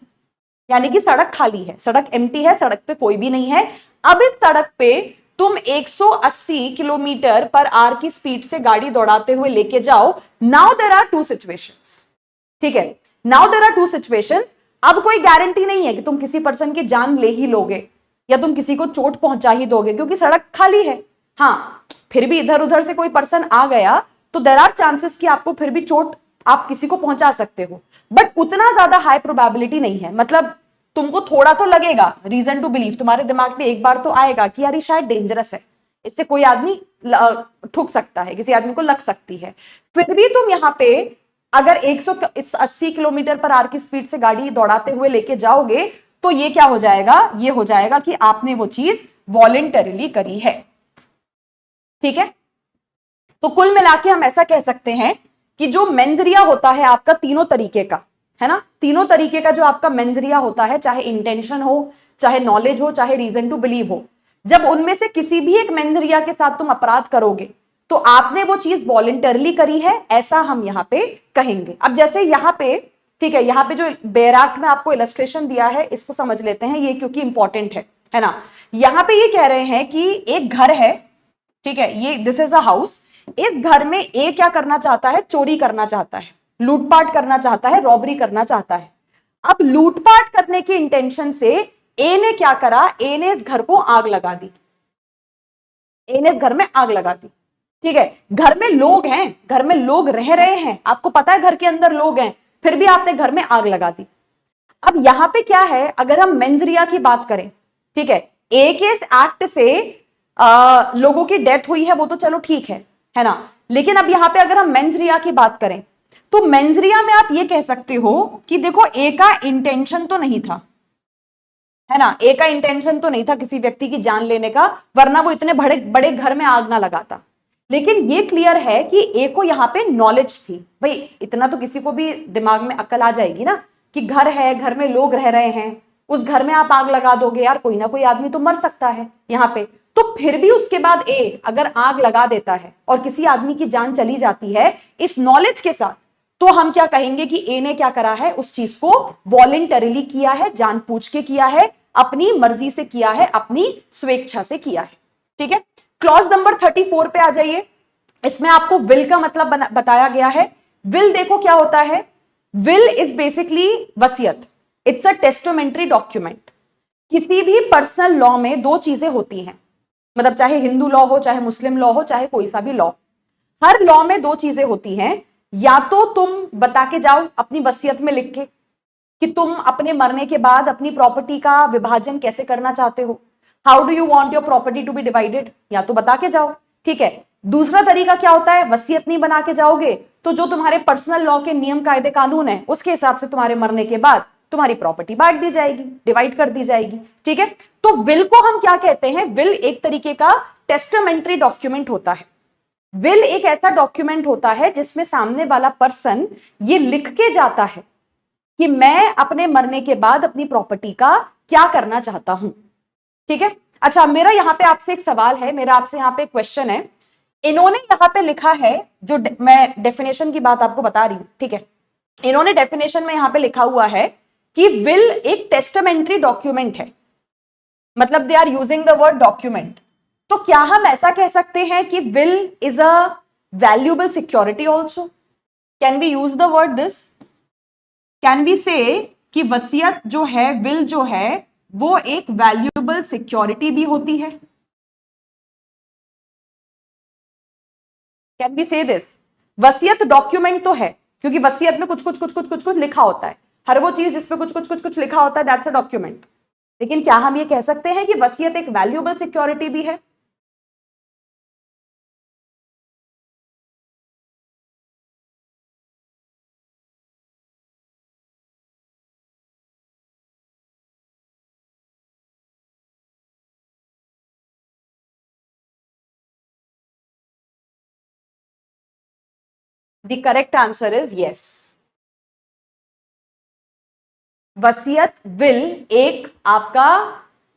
यानी कि सड़क खाली है, सड़क एम्प्टी है, सड़क पे कोई भी नहीं है। अब इस सड़क पे तुम 180 किलोमीटर पर आवर की स्पीड से गाड़ी दौड़ाते हुए लेके जाओ। Now there are two situations. ठीक है, now there are two situations. अब कोई गारंटी नहीं है कि तुम किसी पर्सन की जान ले ही लोगे या तुम किसी को चोट पहुंचा ही दोगे, क्योंकि सड़क खाली है। हाँ, फिर भी इधर उधर से कोई पर्सन आ गया तो देयर आर चांसेस कि आपको फिर भी चोट आप किसी को पहुंचा सकते हो, बट उतना ज्यादा हाई प्रोबेबिलिटी नहीं है। मतलब तुमको थोड़ा तो लगेगा, रीजन टू बिलीव तुम्हारे दिमाग में एक बार तो आएगा कि यार ये शायद डेंजरस है, इससे कोई आदमी ठुक सकता है, किसी आदमी को लग सकती है। फिर भी तुम यहां पे अगर 180 किलोमीटर पर आवर की स्पीड से गाड़ी दौड़ाते हुए लेके जाओगे, तो ये क्या हो जाएगा, ये हो जाएगा कि आपने वो चीज वॉलेंटरीली करी है। ठीक है, तो कुल मिला के हम ऐसा कह सकते हैं कि जो मेंजरिया होता है आपका तीनों तरीके का, है ना, तीनों तरीके का जो आपका मेंजरिया होता है, चाहे इंटेंशन हो, चाहे नॉलेज हो, चाहे रीजन टू बिलीव हो, जब उनमें से किसी भी एक मेंजरिया के साथ तुम अपराध करोगे तो आपने वो चीज वॉलेंटरली करी है, ऐसा हम यहां पे कहेंगे। अब जैसे यहां पे, ठीक है, यहां पे जो बेराक्ट में आपको इलस्ट्रेशन दिया है इसको समझ लेते हैं, ये क्योंकि इंपॉर्टेंट है ना। यहां पे ये कह रहे हैं कि एक घर है, ठीक है, ये दिस इज अ हाउस। इस घर में ए क्या करना चाहता है, चोरी करना चाहता है, लूटपाट करना चाहता है, रॉबरी करना चाहता है। अब लूटपाट करने की इंटेंशन से ए ने क्या करा, ए ने इस घर को आग लगा दी, ए ने इस घर में आग लगा दी। ठीक है, घर में लोग हैं, घर में लोग रह रहे हैं, आपको पता है घर के अंदर लोग हैं, फिर भी आपने घर में आग लगा दी। अब यहां पे क्या है, अगर हम मेंजरिया की बात करें, ठीक है, ए के इस एक्ट से लोगों की डेथ हुई है, वो तो चलो ठीक है ना, लेकिन अब यहां पे अगर हम मेंजरिया की बात करें तो मेंजरिया में आप ये कह सकते हो कि देखो ए का इंटेंशन तो नहीं था, है ना, ए का इंटेंशन तो नहीं था किसी व्यक्ति की जान लेने का, वरना वो इतने बड़े बड़े घर में आग ना लगाता। लेकिन ये क्लियर है कि ए को यहां पे नॉलेज थी, भाई इतना तो किसी को भी दिमाग में अक्ल आ जाएगी ना कि घर है, घर में लोग रह रहे हैं, उस घर में आप आग लगा दोगे, यार कोई ना कोई आदमी तो मर सकता है यहाँ पे। तो फिर भी उसके बाद ए अगर आग लगा देता है और किसी आदमी की जान चली जाती है इस नॉलेज के साथ, तो हम क्या कहेंगे कि ए ने क्या करा है, उस चीज को वॉलेंटरीली किया है, जानबूझ के किया है, अपनी मर्जी से किया है, अपनी स्वेच्छा से किया है। ठीक है, क्लॉज नंबर 34 पे आ जाइए। इसमें आपको विल का मतलब बताया गया है। विल देखो क्या होता है, विल इज बेसिकली वसीयत, इट्स अ टेस्टामेंट्री डॉक्यूमेंट। किसी भी पर्सनल लॉ में दो चीजें होती हैं, मतलब चाहे हिंदू लॉ हो, चाहे मुस्लिम लॉ हो, चाहे कोई सा भी लॉ, हर लॉ में दो चीजें होती हैं। या तो तुम बता के जाओ अपनी वसीयत में लिख के कि तुम अपने मरने के बाद अपनी प्रॉपर्टी का विभाजन कैसे करना चाहते हो, how do you want your property to be divided, या तो बता के जाओ। ठीक है, दूसरा तरीका क्या होता है, वसीयत नहीं बना के जाओगे तो जो तुम्हारे पर्सनल लॉ के नियम कायदे कानून है उसके हिसाब से तुम्हारे मरने के बाद तुम्हारी प्रॉपर्टी बांट दी जाएगी, डिवाइड कर दी जाएगी। ठीक है, तो विल को हम क्या कहते हैं, विल एक तरीके का टेस्टामेंट्री डॉक्यूमेंट होता है। विल एक ऐसा डॉक्यूमेंट होता है जिसमें सामने वाला पर्सन ये लिख के जाता है कि मैं अपने मरने के बाद अपनी प्रॉपर्टी का क्या करना चाहता हूं। ठीक है, अच्छा मेरा यहां पे आपसे एक सवाल है, मेरा आपसे यहां पे क्वेश्चन है। इन्होंने यहां पे लिखा है, जो मैं डेफिनेशन की बात आपको बता रही हूं, ठीक है, इन्होंने डेफिनेशन में यहां पे लिखा हुआ है कि विल एक टेस्टामेंट्री डॉक्यूमेंट है, मतलब they are using the word document. तो क्या हम ऐसा कह सकते हैं कि will is a valuable security also, can we use the word this, can we say कि वसीयत जो है, विल जो है वो एक वैल्यूएबल सिक्योरिटी भी होती है, कैन वी से दिस। वसीयत डॉक्यूमेंट तो है क्योंकि वसीयत में कुछ कुछ कुछ कुछ कुछ कुछ लिखा होता है, हर वो चीज जिसपे कुछ कुछ कुछ कुछ लिखा होता है दैट्स अ डॉक्यूमेंट। लेकिन क्या हम ये कह सकते हैं कि वसीयत एक वैल्यूएबल सिक्योरिटी भी है? The correct answer is yes. वसीयत विल एक आपका,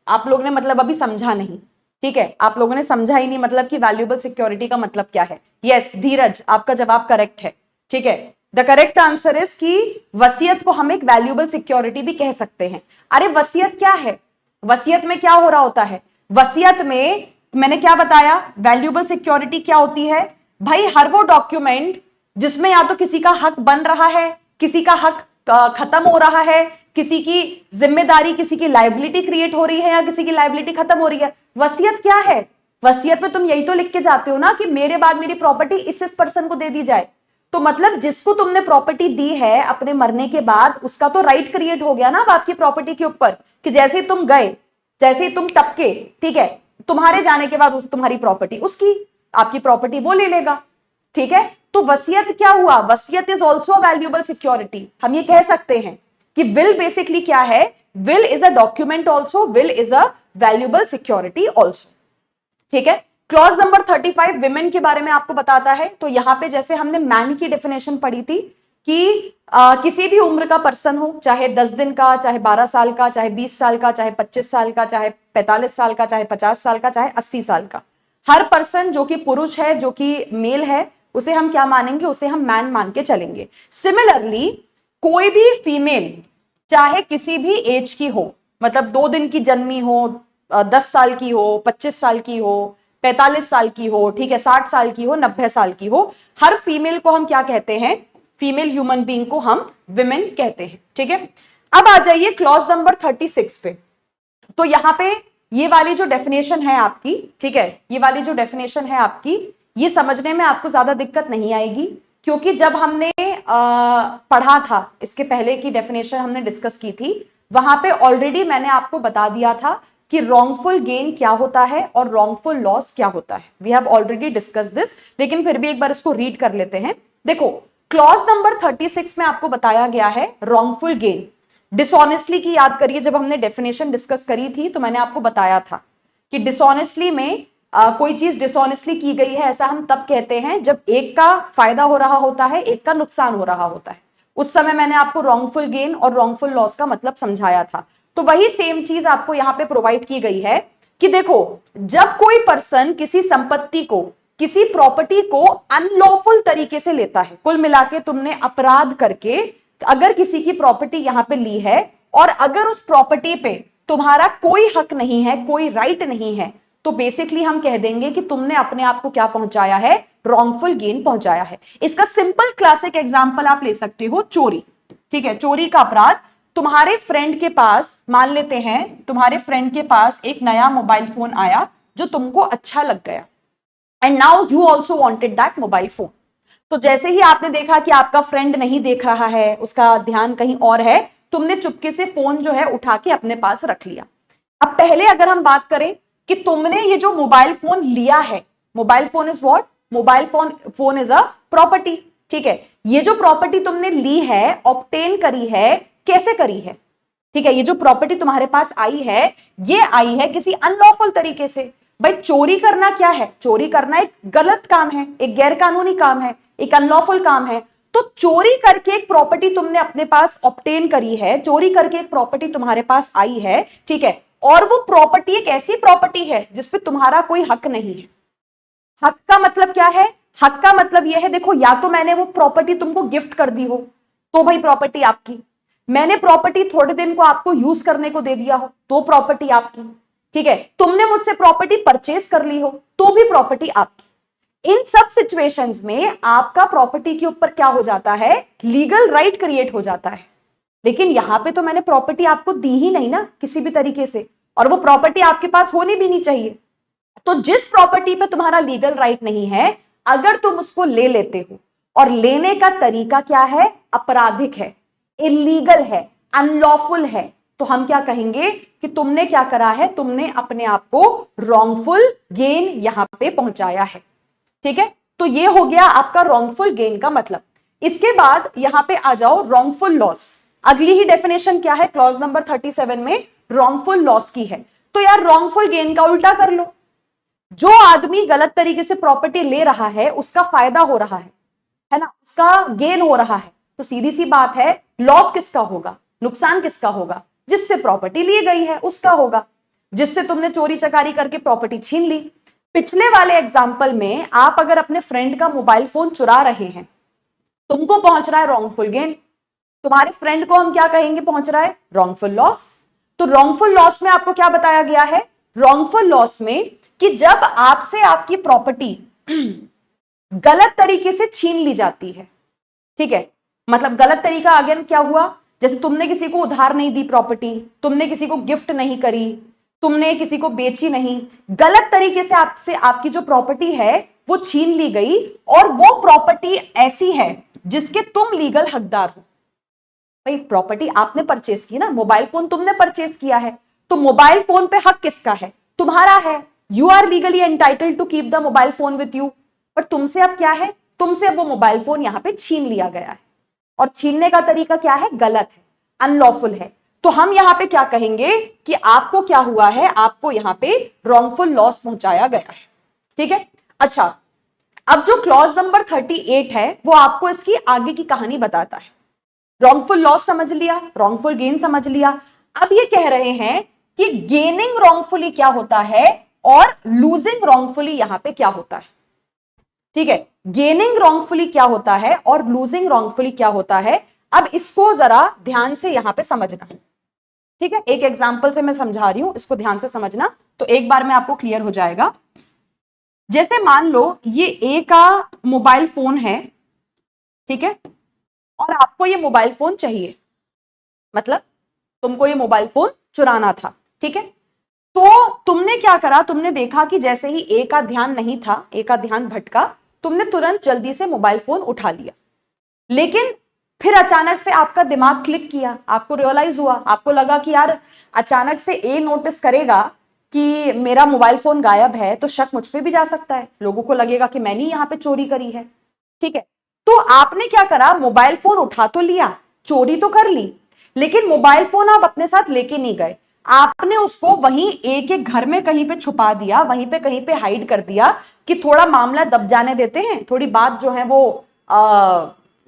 आप लोगों ने मतलब अभी समझा नहीं, ठीक है, आप लोगों ने समझा ही नहीं मतलब कि वैल्यूएबल सिक्योरिटी का मतलब क्या है। यस धीरज, आपका जवाब करेक्ट है। ठीक है, द करेक्ट आंसर इज कि वसीयत को हम एक वैल्यूएबल सिक्योरिटी भी कह सकते हैं। अरे वसीयत क्या है, वसीयत में क्या हो रहा होता है, वसीयत में मैंने क्या बताया, वैल्यूएबल सिक्योरिटी क्या होती है भाई, हर वो डॉक्यूमेंट जिसमें या तो किसी का हक बन रहा है, किसी का हक खत्म हो रहा है, किसी की जिम्मेदारी, किसी की लाइबिलिटी क्रिएट हो रही है या किसी की लाइबिलिटी खत्म हो रही है। वसीयत क्या है, वसीयत में तुम यही तो लिख के जाते हो ना कि मेरे बाद मेरी प्रॉपर्टी इस पर्सन को दे दी जाए। तो मतलब जिसको तुमने प्रॉपर्टी दी है अपने मरने के बाद उसका तो राइट क्रिएट हो गया ना अब आपकी प्रॉपर्टी के ऊपर, कि जैसे ही तुम गए, जैसे ही तुम टपके, ठीक है, तुम्हारे जाने के बाद तुम्हारी प्रॉपर्टी उसकी, आपकी प्रॉपर्टी वो ले लेगा। ठीक है, तो वसीयत क्या हुआ, वसीयत इज ऑल्सो वैल्यूएबल सिक्योरिटी। हम ये कह सकते हैं कि विल बेसिकली क्या है, will is a document also, will is a valuable security also. ठीक है, क्लॉज नंबर 35 विमेन के बारे में आपको बताता है। तो यहां पे जैसे हमने मैन की डेफिनेशन पढ़ी थी कि किसी भी उम्र का पर्सन हो, चाहे 10 दिन का, चाहे 12 साल का, चाहे 20 साल का, चाहे 25 साल का, चाहे 45 साल का, चाहे 50 साल का, चाहे 80 साल का, हर पर्सन जो कि पुरुष है, जो कि मेल है, उसे हम क्या मानेंगे, उसे हम मैन मान के चलेंगे। सिमिलरली कोई भी फीमेल चाहे किसी भी एज की हो, मतलब 2 दिन की जन्मी हो, 10 साल की हो, 25 साल की हो, 45 साल की हो, ठीक है, 60 साल की हो, 90 साल की हो, हर फीमेल को हम क्या कहते हैं, फीमेल ह्यूमन बीइंग को हम विमेन कहते हैं। ठीक है, अब आ जाइए क्लॉज नंबर 36 पे। तो यहां पे ये वाली जो डेफिनेशन है आपकी, ठीक है, ये वाली जो डेफिनेशन है आपकी, ये समझने में आपको ज्यादा दिक्कत नहीं आएगी क्योंकि जब हमने पढ़ा था, इसके पहले की डेफिनेशन हमने डिस्कस की थी, वहां पे ऑलरेडी मैंने आपको बता दिया था कि रॉन्गफुल गेन क्या होता है और रॉन्गफुल लॉस क्या होता है। We have already discuss this, लेकिन फिर भी एक बार इसको रीड कर लेते हैं। देखो क्लॉज नंबर 36 में आपको बताया गया है रॉन्गफुल गेन। डिसऑनेस्टली की याद करिए, जब हमने डेफिनेशन डिस्कस करी थी तो मैंने आपको बताया था कि डिसऑनेस्टली में कोई चीज डिसऑनेस्टली की गई है ऐसा हम तब कहते हैं जब एक का फायदा हो रहा होता है, एक का नुकसान हो रहा होता है। उस समय मैंने आपको रॉन्गफुल गेन और रॉन्गफुल लॉस का मतलब समझाया था। तो वही सेम चीज आपको यहां पे प्रोवाइड की गई है कि देखो, जब कोई पर्सन किसी संपत्ति को, किसी प्रॉपर्टी को अनलॉफुल तरीके से लेता है, कुल मिला के तुमने अपराध करके अगर किसी की प्रॉपर्टी यहां पे ली है और अगर उस प्रॉपर्टी पे तुम्हारा कोई हक नहीं है, कोई राइट नहीं है, तो बेसिकली हम कह देंगे कि तुमने अपने आप को क्या पहुंचाया है, रॉन्गफुल गेन पहुंचाया है। इसका सिंपल क्लासिक एग्जांपल आप ले सकते हो, चोरी। ठीक है, चोरी का अपराध। तुम्हारे फ्रेंड के पास, मान लेते हैं तुम्हारे फ्रेंड के पास एक नया मोबाइल फोन आया जो तुमको अच्छा लग गया, and now you also wanted that mobile phone. तो जैसे ही आपने देखा कि आपका फ्रेंड नहीं देख रहा है, उसका ध्यान कहीं और है, तुमने चुपके से फोन जो है उठा के अपने पास रख लिया। अब पहले अगर हम बात करें कि तुमने ये जो मोबाइल फोन लिया है, mobile phone is what, mobile phone is a property. ठीक है, ये जो प्रॉपर्टी तुमने ली है, ऑब्टेन करी है, कैसे करी है? ठीक है, ये जो प्रॉपर्टी तुम्हारे पास आई है, ये आई है किसी अनलॉफुल तरीके से। भाई चोरी करना क्या है? चोरी करना एक गलत काम है, एक गैर कानूनी काम है, एक अनलॉफुल काम है। तो चोरी करके एक प्रॉपर्टी तुमने अपने पास ऑब्टेन करी है, चोरी करके एक प्रॉपर्टी तुम्हारे पास आई है, ठीक है, और वो प्रॉपर्टी एक ऐसी प्रॉपर्टी है जिसपे तुम्हारा कोई हक नहीं है। हक का मतलब क्या है? हक का मतलब यह है, देखो, या तो मैंने वो प्रॉपर्टी तुमको गिफ्ट कर दी हो तो भाई प्रॉपर्टी आपकी, मैंने प्रॉपर्टी थोड़े दिन को आपको यूज करने को दे दिया हो तो प्रॉपर्टी आपकी, ठीक है, तुमने मुझसे प्रॉपर्टी परचेज कर ली हो तो भी प्रॉपर्टी आपकी। इन सब सिचुएशंस में आपका प्रॉपर्टी के ऊपर क्या हो जाता है, लीगल राइट क्रिएट हो जाता है। लेकिन यहां पे तो मैंने प्रॉपर्टी आपको दी ही नहीं ना किसी भी तरीके से, और वो प्रॉपर्टी आपके पास होनी भी नहीं चाहिए। तो जिस प्रॉपर्टी पे तुम्हारा लीगल राइट नहीं है, अगर तुम उसको ले लेते हो, और लेने का तरीका क्या है, अपराधिक है, इलीगल है, अनलॉफुल है, तो हम क्या कहेंगे कि तुमने क्या करा है, तुमने अपने आप को रॉन्गफुल गेन यहां पे पहुंचाया है। ठीक है, तो ये हो गया आपका रॉन्गफुल गेन का मतलब। इसके बाद यहां पे आ जाओ रॉन्गफुल लॉस। अगली ही डेफिनेशन क्या है, क्लॉज नंबर 37 में रॉन्गफुल लॉस की है। तो यार रॉन्गफुल गेन का उल्टा कर लो, जो आदमी गलत तरीके से प्रॉपर्टी ले रहा है उसका फायदा हो रहा है ना, उसका गेन हो रहा है, तो सीधी सी बात है लॉस किसका होगा, नुकसान किसका होगा, जिससे प्रॉपर्टी ली गई है उसका होगा, जिससे तुमने चोरी चकारी करके प्रॉपर्टी छीन ली। पिछले वाले एग्जाम्पल में आप अगर अपने फ्रेंड का मोबाइल फोन चुरा रहे हैं, तुमको पहुंच रहा है रॉन्गफुल गेन, तुम्हारे फ्रेंड को हम क्या कहेंगे, पहुंच रहा है रॉन्गफुल लॉस। तो रॉन्गफुल लॉस में आपको क्या बताया गया है, रॉन्गफुल लॉस में कि जब आपसे आपकी प्रॉपर्टी गलत तरीके से छीन ली जाती है, ठीक है, मतलब गलत तरीका अगेन क्या हुआ, जैसे तुमने किसी को उधार नहीं दी प्रॉपर्टी, तुमने किसी को गिफ्ट नहीं करी, तुमने किसी को बेची नहीं, गलत तरीके से आपसे आपकी जो प्रॉपर्टी है वो छीन ली गई, और वो प्रॉपर्टी ऐसी है जिसके तुम लीगल हकदार हो। भाई प्रॉपर्टी आपने परचेस की ना, मोबाइल फोन तुमने परचेस किया है, तो मोबाइल फोन पे हक किसका है, तुम्हारा है। You are legally entitled to keep the mobile phone with you, पर तुमसे अब क्या है, तुमसे वो मोबाइल फोन यहां पे छीन लिया गया है, और छीनने का तरीका क्या है, गलत है, अनलॉफुल है। तो हम यहां पे क्या कहेंगे कि आपको क्या हुआ है, आपको यहां पे रॉन्गफुल लॉस पहुंचाया गया है। ठीक है, अच्छा, अब जो क्लॉज नंबर 38 है वो आपको इसकी आगे की कहानी बताता है। रॉन्गफुल लॉस समझ लिया, रॉन्गफुल गेन समझ लिया, अब ये कह रहे हैं कि गेनिंग रॉन्गफुली क्या होता है और लूजिंग रॉन्गफुली यहां पे क्या होता है। ठीक है, गेनिंग रॉन्गफुली क्या होता है और लूजिंग रॉन्गफुली क्या होता है, अब इसको जरा ध्यान से यहां पे समझना। ठीक है, एक एग्जांपल से मैं समझा रही हूं, इसको ध्यान से समझना तो एक बार में आपको क्लियर हो जाएगा। जैसे मान लो ये ए का मोबाइल फोन है, ठीक है, और आपको ये मोबाइल फोन चाहिए, मतलब तुमको ये मोबाइल फोन चुराना था, ठीक है, तो तुमने क्या करा, तुमने देखा कि जैसे ही ए का ध्यान नहीं था, ए का ध्यान भटका, तुमने तुरंत जल्दी से मोबाइल फोन उठा लिया। लेकिन फिर अचानक से आपका दिमाग क्लिक किया, आपको रियलाइज हुआ, आपको लगा कि यार अचानक से ए नोटिस करेगा कि मेरा मोबाइल फोन गायब है, तो शक मुझ पे भी जा सकता है, लोगों को लगेगा कि मैंने यहाँ पे चोरी करी है। ठीक है, तो आपने क्या करा, मोबाइल फोन उठा तो लिया, चोरी तो कर ली, लेकिन मोबाइल फोन आप अपने साथ लेके नहीं गए, आपने उसको वहीं एक एक घर में कहीं पे छुपा दिया, वहीं पे कहीं पे हाइड कर दिया कि थोड़ा मामला दब जाने देते हैं, थोड़ी बात जो है वो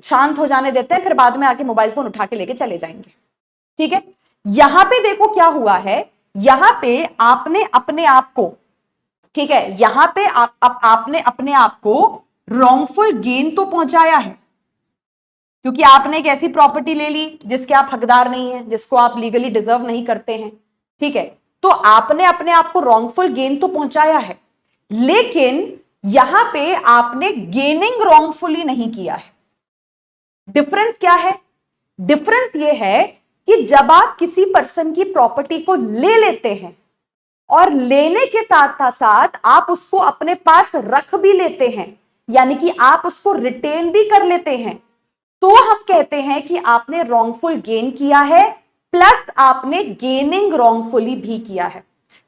शांत हो जाने देते हैं, फिर बाद में आके मोबाइल फोन उठा के लेके चले जाएंगे। ठीक है, यहां पे देखो क्या हुआ है, यहां पे आपने अपने आप को, ठीक है, यहां पे आपने अपने आप को रॉन्गफुल गेन तो पहुंचाया है, क्योंकि आपने एक ऐसी प्रॉपर्टी ले ली जिसके आप हकदार नहीं है, जिसको आप लीगली डिजर्व नहीं करते हैं, ठीक है, तो आपने अपने आप को रॉन्गफुल गेन तो पहुंचाया है, लेकिन यहां पे आपने गेनिंग रॉन्गफुली नहीं किया है। डिफरेंस क्या है? डिफरेंस यह है कि जब आप किसी पर्सन की प्रॉपर्टी को ले लेते हैं और लेने के साथ साथ आप उसको अपने पास रख भी लेते हैं, यानी कि आप उसको रिटेन भी कर लेते हैं, तो हम कहते हैं कि आपने रॉन्गफुल गेन किया है, प्लस आपने गेनिंग रॉन्गफुली भी किया है।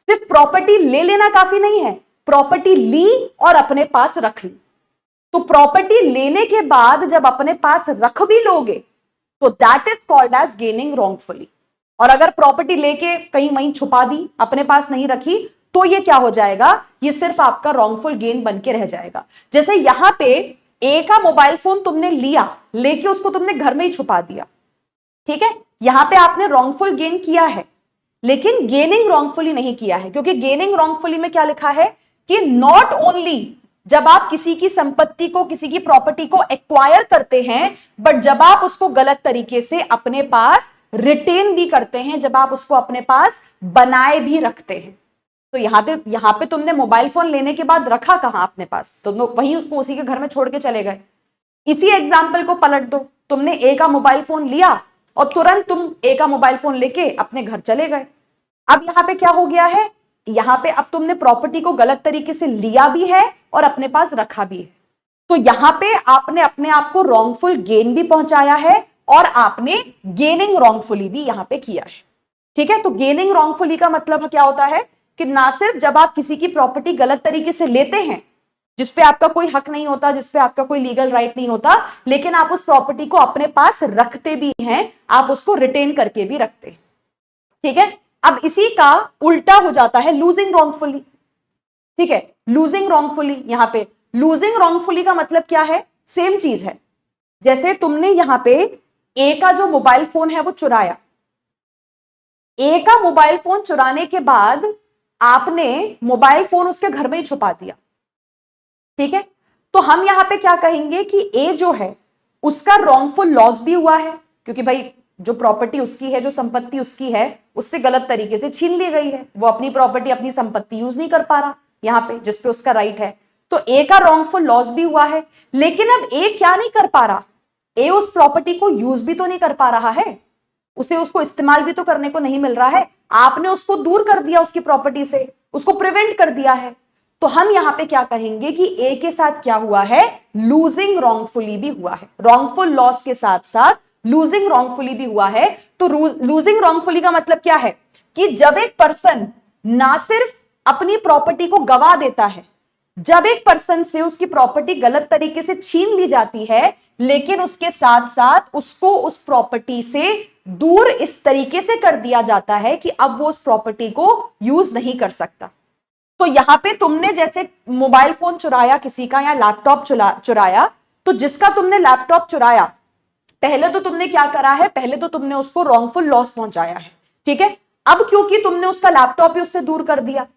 सिर्फ प्रॉपर्टी ले लेना काफी नहीं है, प्रॉपर्टी ली और अपने पास रख ली। तो प्रॉपर्टी लेने के बाद जब अपने पास रख भी लोगे तो that is called as gaining wrongfully. और अगर प्रॉपर्टी लेके कहीं वहीं छुपा दी, अपने पास नहीं रखी, तो ये क्या हो जाएगा, ये सिर्फ आपका रॉन्गफुल गेन बन के रह जाएगा। जैसे यहां पे ए का मोबाइल फोन तुमने लिया, लेके उसको तुमने घर में ही छुपा दिया, ठीक है, यहां पे आपने रॉन्गफुल गेन किया है, लेकिन गेनिंग रॉन्गफुली नहीं किया है, क्योंकि गेनिंग रॉन्गफुली में क्या लिखा है कि नॉट ओनली जब आप किसी की संपत्ति को, किसी की प्रॉपर्टी को एक्वायर करते हैं, बट जब आप उसको गलत तरीके से अपने पास रिटेन भी करते हैं, जब आप उसको अपने पास बनाए भी रखते हैं। तो यहां पे तुमने मोबाइल फोन लेने के बाद रखा कहां अपने पास, तुम वहीं उसको उसी के घर में छोड़ के चले गए। इसी एग्जाम्पल को पलट दो, तुमने ए का मोबाइल फोन लिया और तुरंत तुम ए का मोबाइल फोन लेके अपने घर चले गए। अब यहां पे क्या हो गया है, यहां पे अब तुमने प्रॉपर्टी को गलत तरीके से लिया भी है और अपने पास रखा भी है। तो यहां पे आपने अपने आप को रॉन्गफुल गेन भी पहुंचाया है और आपने गेनिंग रॉन्गफुली भी यहां पे किया है, ठीक है। तो गेनिंग रॉन्गफुली का मतलब क्या होता है कि ना सिर्फ जब आप किसी की प्रॉपर्टी गलत तरीके से लेते हैं, जिसपे आपका कोई हक नहीं होता, जिसपे आपका कोई लीगल राइट नहीं होता, लेकिन आप उस प्रॉपर्टी को अपने पास रखते भी हैं, आप उसको रिटेन करके भी रखते हैं, ठीक है। अब इसी का उल्टा हो जाता है लूजिंग रॉन्गफुली, ठीक है। लूजिंग रॉन्गफुली, यहां पे लूजिंग रॉन्गफुली का मतलब क्या है, सेम चीज है। जैसे तुमने यहां पे ए का जो मोबाइल फोन है वो चुराया, ए का मोबाइल फोन चुराने के बाद आपने मोबाइल फोन उसके घर में ही छुपा दिया, ठीक है। तो हम यहां पे क्या कहेंगे कि ए जो है उसका रॉन्गफुल लॉस भी हुआ है, क्योंकि भाई जो प्रॉपर्टी उसकी है, जो संपत्ति उसकी है, उससे गलत तरीके से छीन ली गई है, वो अपनी प्रॉपर्टी, अपनी संपत्ति यूज नहीं कर पा रहा यहां पे, जिसपे उसका राइट है। तो ए का रॉन्गफुल लॉस भी हुआ है, लेकिन अब ए क्या नहीं कर पा रहा, ए उस प्रॉपर्टी को यूज भी तो नहीं कर पा रहा है, उसे उसको इस्तेमाल भी तो करने को नहीं मिल रहा है। आपने उसको दूर कर दिया उसकी प्रॉपर्टी से, उसको प्रिवेंट कर दिया है। तो हम यहां पे क्या कहेंगे कि ए के साथ क्या हुआ है, लूजिंग रॉन्गफुली भी हुआ है, रॉन्गफुल लॉस के साथ साथ लूजिंग रॉन्गफुली भी हुआ है। तो लूजिंग रॉन्गफुली का मतलब क्या है कि जब एक पर्सन ना सिर्फ अपनी प्रॉपर्टी को गवा देता है, जब एक पर्सन से उसकी प्रॉपर्टी गलत तरीके से छीन ली जाती है, लेकिन उसके साथ साथ उसको उस प्रॉपर्टी से दूर इस तरीके से कर दिया जाता है कि अब वो उस प्रॉपर्टी को यूज नहीं कर सकता। तो यहां पे तुमने जैसे मोबाइल फोन चुराया किसी का या लैपटॉप चुराया, तो जिसका तुमने लैपटॉप चुराया, पहले तो तुमने क्या करा है, पहले तो तुमने उसको रॉन्गफुल लॉस पहुंचाया है, ठीक है। अब क्योंकि तुमने उसका लैपटॉप ही उससे दूर कर दिया,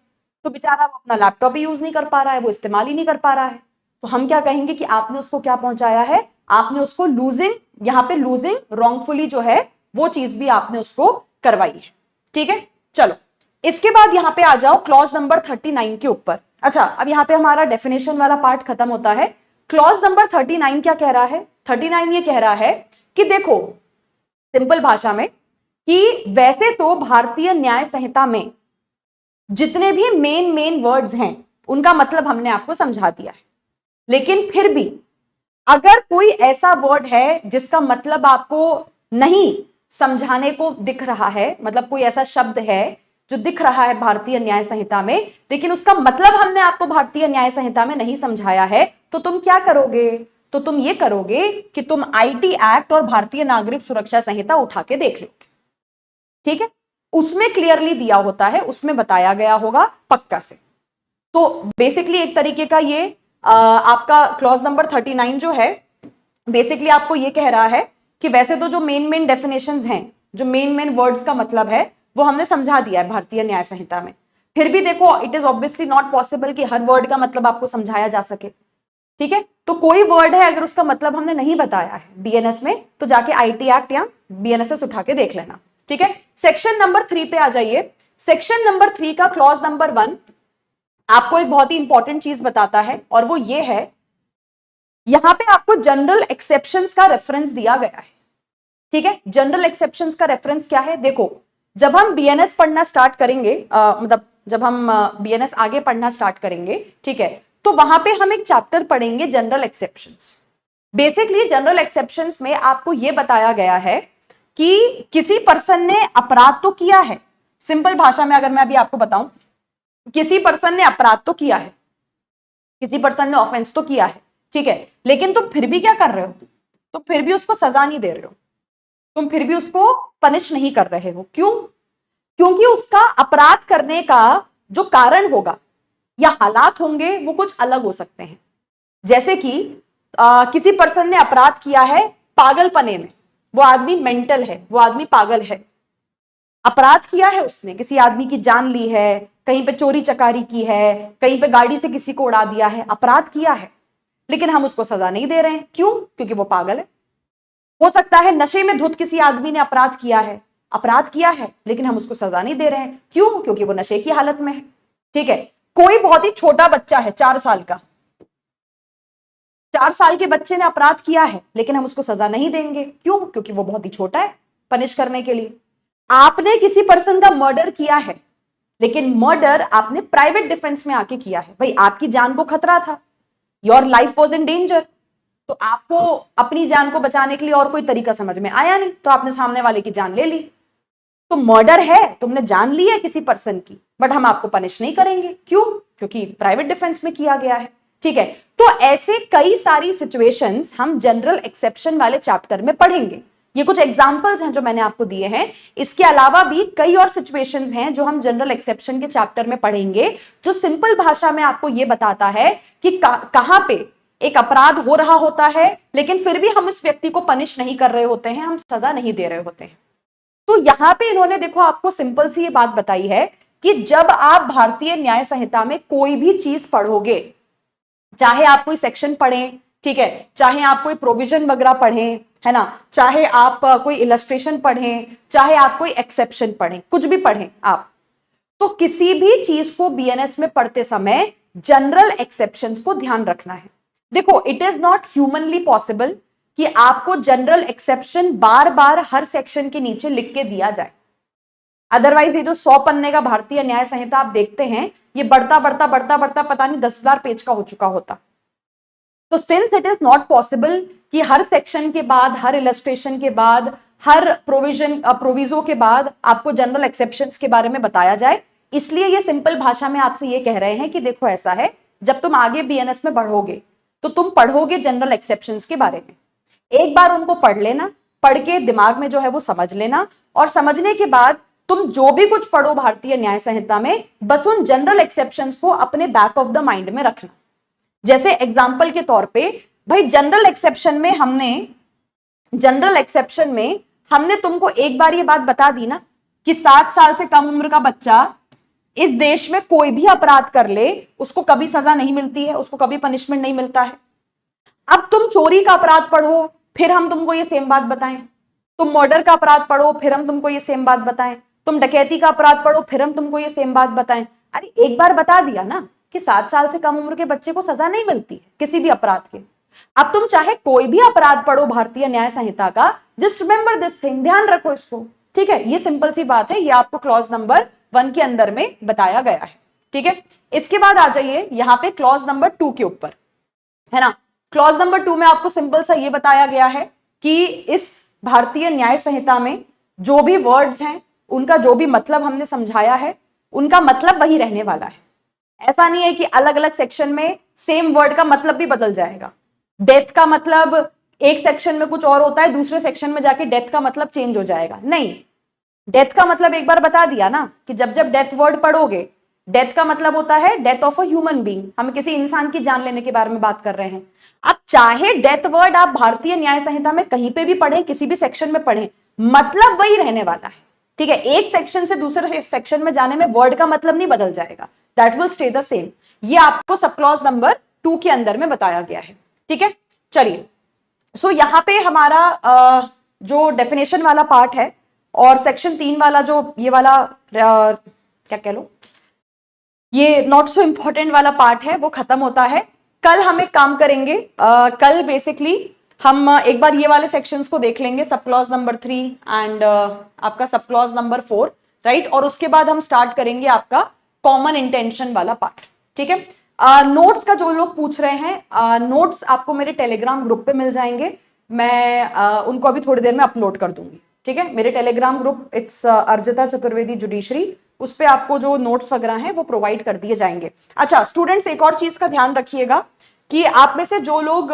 तो बेचारा वो अपना लैपटॉप ही यूज नहीं कर पा रहा है, वो इस्तेमाल ही नहीं कर पा रहा है। तो हम क्या कहेंगे कि आपने उसको क्या पहुंचाया है, आपने उसको लूजिंग, यहां पे लूजिंग रॉन्गफुली जो है वो चीज भी आपने उसको करवाई है, ठीक है। चलो इसके बाद यहां पे आ जाओ क्लॉज नंबर 39 के ऊपर। अच्छा, अब यहां पे हमारा डेफिनेशन वाला पार्ट खत्म होता है। क्लॉज नंबर 39 क्या कह रहा है, 39 ये कह रहा है कि देखो सिंपल भाषा में कि वैसे तो भारतीय न्याय संहिता में जितने भी मेन वर्ड्स हैं उनका मतलब हमने आपको समझा दिया है, लेकिन फिर भी अगर कोई ऐसा वर्ड है जिसका मतलब आपको नहीं समझाने को दिख रहा है, मतलब कोई ऐसा शब्द है जो दिख रहा है भारतीय न्याय संहिता में, लेकिन उसका मतलब हमने आपको भारतीय न्याय संहिता में नहीं समझाया है, तो तुम क्या करोगे, तो तुम ये करोगे कि तुम आईटी एक्ट और भारतीय नागरिक सुरक्षा संहिता उठा के देख लोगे, ठीक है। उसमें क्लियरली दिया होता है, उसमें बताया गया होगा पक्का से। तो बेसिकली एक तरीके का ये आपका क्लॉज नंबर 39 जो है बेसिकली आपको ये कह रहा है कि वैसे तो जो मेन डेफिनेशंस हैं जो मेन मेन वर्ड्स का मतलब है वो हमने समझा दिया है भारतीय न्याय संहिता में। फिर भी देखो it is obviously not possible कि हर वर्ड का मतलब आपको समझाया जा सके, ठीक है। तो कोई वर्ड है अगर उसका मतलब हमने नहीं बताया है बीएनएस में, तो जाके आईटी एक्ट या बीएनएसएस उठा के देख लेना, ठीक है। सेक्शन नंबर 3 पे आ जाइए। सेक्शन नंबर 3 का क्लॉज नंबर 1 आपको एक बहुत ही इंपॉर्टेंट चीज बताता है, और वो ये है, यहां पे आपको जनरल एक्सेप्शंस का रेफरेंस दिया गया है, ठीक है। जनरल एक्सेप्शंस का रेफरेंस क्या है, देखो जब हम बीएनएस पढ़ना स्टार्ट करेंगे, मतलब जब हम बीएनएस आगे पढ़ना स्टार्ट करेंगे, ठीक है, तो वहां पे हम एक चैप्टर पढ़ेंगे general exceptions. Basically general exceptions में आपको यह बताया गया है कि किसी पर्सन ने अपराध तो किया है, सिंपल भाषा में अगर मैं अभी आपको बताऊं, किसी पर्सन ने अपराध तो किया है, किसी पर्सन ने ऑफेंस तो किया है, ठीक है, लेकिन तुम फिर भी क्या कर रहे हो, तो फिर भी उसको सजा नहीं दे रहे हो, तुम फिर भी उसको पनिश नहीं कर रहे हो। क्यों? क्योंकि उसका अपराध करने का जो कारण होगा या हालात होंगे वो कुछ अलग हो सकते हैं। जैसे कि किसी पर्सन ने अपराध किया है पागलपने में, वो आदमी मेंटल है, वो आदमी पागल है, अपराध किया है उसने, किसी आदमी की जान ली है, कहीं पे चोरी चकारी की है, कहीं पे गाड़ी से किसी को उड़ा दिया है, अपराध किया है, लेकिन हम उसको सजा नहीं दे रहे हैं। क्यों? क्योंकि वो पागल है। हो सकता है नशे में धुत किसी आदमी ने अपराध किया है, लेकिन हम उसको सजा नहीं दे रहे हैं। क्यों? क्योंकि वो नशे की हालत में है, ठीक है। कोई बहुत ही छोटा बच्चा है, 4 साल का, 4 साल के बच्चे ने अपराध किया है, लेकिन हम उसको सजा नहीं देंगे। क्यों? क्योंकि वो बहुत ही छोटा है पनिश करने के लिए। आपने किसी पर्सन का मर्डर किया है, लेकिन मर्डर आपने प्राइवेट डिफेंस में आके किया है, भाई आपकी जान को खतरा था, your life was in danger, तो आपको अपनी जान को बचाने के लिए और कोई तरीका समझ में आया नहीं, तो आपने सामने वाले की जान ले ली। तो मर्डर है, तुमने जान ली है किसी पर्सन की, बट हम आपको पनिश नहीं करेंगे। क्यों? क्योंकि प्राइवेट डिफेंस में किया गया है, ठीक है। तो ऐसे कई सारी सिचुएशंस हम जनरल एक्सेप्शन वाले चैप्टर में पढ़ेंगे। ये कुछ एग्जांपल्स हैं जो मैंने आपको दिए हैं। इसके अलावा भी कई और सिचुएशंस हैं जो हम जनरल एक्सेप्शन के चैप्टर में पढ़ेंगे, जो सिंपल भाषा में आपको ये बताता है कि कहां पे एक अपराध हो रहा होता है, लेकिन फिर भी हम उस व्यक्ति को पनिश नहीं कर रहे होते हैं, हम सजा नहीं दे रहे होते हैं। तो यहां पे इन्होंने देखो आपको सिंपल सी ये बात बताई है कि जब आप भारतीय न्याय संहिता में कोई भी चीज पढ़ोगे, चाहे आप कोई सेक्शन पढ़ें, ठीक है, चाहे आप कोई प्रोविजन वगैरह पढ़ें, है ना, चाहे आप कोई इलस्ट्रेशन पढ़ें, चाहे आप कोई एक्सेप्शन पढ़ें, कुछ भी पढ़ें आप, तो किसी भी चीज को बीएनएस में पढ़ते समय जनरल एक्सेप्शंस को ध्यान रखना है। देखो it is not humanly possible कि आपको जनरल एक्सेप्शन बार बार हर सेक्शन के नीचे लिख के दिया जाए, अदरवाइज ये जो 100 पन्ने का भारतीय न्याय संहिता आप देखते हैं, ये बढ़ता बढ़ता बढ़ता बढ़ता पता नहीं 10,000 पेज का हो चुका होता। तो since it is not possible कि हर सेक्शन के बाद, हर इलस्ट्रेशन के बाद, हर प्रोविजो के बाद आपको जनरल एक्सेप्शंस के बारे में बताया जाए, इसलिए ये सिंपल भाषा में आपसे ये कह रहे हैं कि देखो ऐसा है, जब तुम आगे बीएनएस में बढ़ोगे तो तुम पढ़ोगे जनरल एक्सेप्शंस के बारे में, एक बार उनको पढ़ लेना, पढ़ के दिमाग में जो है वो समझ लेना, और समझने के बाद तुम जो भी कुछ पढ़ो भारतीय न्याय संहिता में, बस उन जनरल एक्सेप्शंस को अपने बैक ऑफ द माइंड में रखना। जैसे एग्जाम्पल के तौर पे, भाई जनरल एक्सेप्शन में हमने तुमको एक बार ये बात बता दी ना कि 7 साल से कम उम्र का बच्चा इस देश में कोई भी अपराध कर ले, उसको कभी सजा नहीं मिलती है, उसको कभी पनिशमेंट नहीं मिलता है। अब तुम चोरी का अपराध पढ़ो, फिर हम तुमको ये सेम बात बताएं, तुम मर्डर का अपराध पढ़ो, फिर हम तुमको ये सेम बात बताएं, तुम डकैती का अपराध पढ़ो, फिर हम तुमको ये सेम बात बताएं। अरे एक बार बता दिया ना कि 7 साल से कम उम्र के बच्चे को सजा नहीं मिलती है किसी भी अपराध के। अब तुम चाहे कोई भी अपराध पढ़ो भारतीय न्याय संहिता का, जस्ट रिमेंबर दिस थिंग, ध्यान रखो इसको, ठीक है। ये सिंपल सी बात है, ये आपको क्लॉज नंबर 1 के अंदर में बताया गया है, ठीक है। इसके बाद आ जाइए यहाँ पे क्लॉज नंबर 2 के ऊपर, है ना। क्लॉज नंबर 2 में आपको सिंपल सा ये बताया गया है कि इस भारतीय न्याय संहिता में जो भी वर्ड्स हैं, उनका जो भी मतलब हमने समझाया है, उनका मतलब वही रहने वाला है। ऐसा नहीं है कि अलग अलग सेक्शन में सेम वर्ड का मतलब भी बदल जाएगा। डेथ का मतलब एक सेक्शन में कुछ और होता है, दूसरे सेक्शन में जाके डेथ का मतलब चेंज हो जाएगा, नहीं। डेथ का मतलब एक बार बता दिया ना कि जब जब डेथ वर्ड पढ़ोगे, डेथ का मतलब होता है death of a human being, हम किसी इंसान की जान लेने के बारे में बात कर रहे हैं। अब चाहे डेथ वर्ड आप भारतीय न्याय संहिता में कहीं पे भी पढ़ें, किसी भी सेक्शन में पढ़ें, मतलब वही रहने वाला है, ठीक है। एक सेक्शन से दूसरे सेक्शन में जाने में वर्ड का मतलब नहीं बदल जाएगा, that will stay the same. ये आपको सब क्लॉज नंबर 2 के अंदर में बताया गया है, ठीक है। चलिए, सो यहां पे हमारा जो डेफिनेशन वाला पार्ट है और सेक्शन 3 वाला जो ये वाला क्या कह लो, ये नॉट सो इंपॉर्टेंट वाला पार्ट है, वो खत्म होता है। कल हम एक काम करेंगे, कल बेसिकली हम एक बार ये वाले सेक्शंस को देख लेंगे, सब क्लॉज नंबर 3 एंड आपका सब क्लॉज नंबर 4, राइट। और उसके बाद हम स्टार्ट करेंगे आपका कॉमन इंटेंशन वाला पार्ट, ठीक है। नोट्स का जो लोग पूछ रहे हैं, नोट्स आपको मेरे टेलीग्राम ग्रुप पे मिल जाएंगे, मैं उनको अभी थोड़ी देर में अपलोड कर दूंगी, ठीक है। मेरे Telegram group it's Arjita Chaturvedi judiciary, उस पे आपको जो नोट्स वगैरह हैं वो प्रोवाइड कर दिए जाएंगे। अच्छा स्टूडेंट्स, एक और चीज का ध्यान रखिएगा कि आप में से जो लोग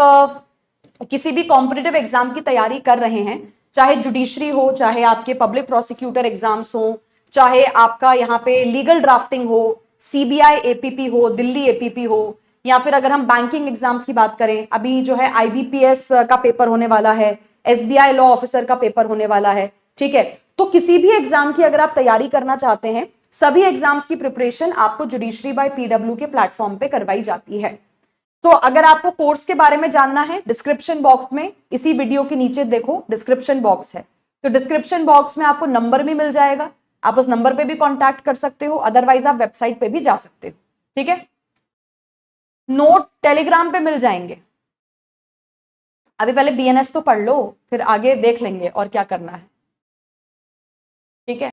किसी भी कॉम्पिटिटिव एग्जाम की तैयारी कर रहे हैं, चाहे जुडिशरी हो, चाहे आपके पब्लिक प्रोसिक्यूटर एग्जाम्स हो, चाहे आपका यहाँ पे लीगल ड्राफ्टिंग हो, सीबीआई एपीपी हो, दिल्ली एपीपी हो, या फिर अगर हम बैंकिंग एग्जाम्स की बात करें, अभी जो है आईबीपीएस का पेपर होने वाला है, एसबीआई लॉ ऑफिसर का पेपर होने वाला है, ठीक है। तो किसी भी एग्जाम की अगर आप तैयारी करना चाहते हैं, सभी एग्जाम्स की प्रिपरेशन आपको जुडिशरी बाय पीडब्ल्यू के प्लेटफॉर्म पे करवाई जाती है। तो अगर आपको कोर्स के बारे में जानना है, डिस्क्रिप्शन बॉक्स में, इसी वीडियो के नीचे देखो डिस्क्रिप्शन बॉक्स है, तो डिस्क्रिप्शन बॉक्स में आपको नंबर भी मिल जाएगा, आप उस नंबर पे भी कांटेक्ट कर सकते हो, अदरवाइज आप वेबसाइट पे भी जा सकते हो, ठीक है। नोट टेलीग्राम पे मिल जाएंगे। अभी पहले बीएनएस तो पढ़ लो, फिर आगे देख लेंगे और क्या करना है, ठीक है।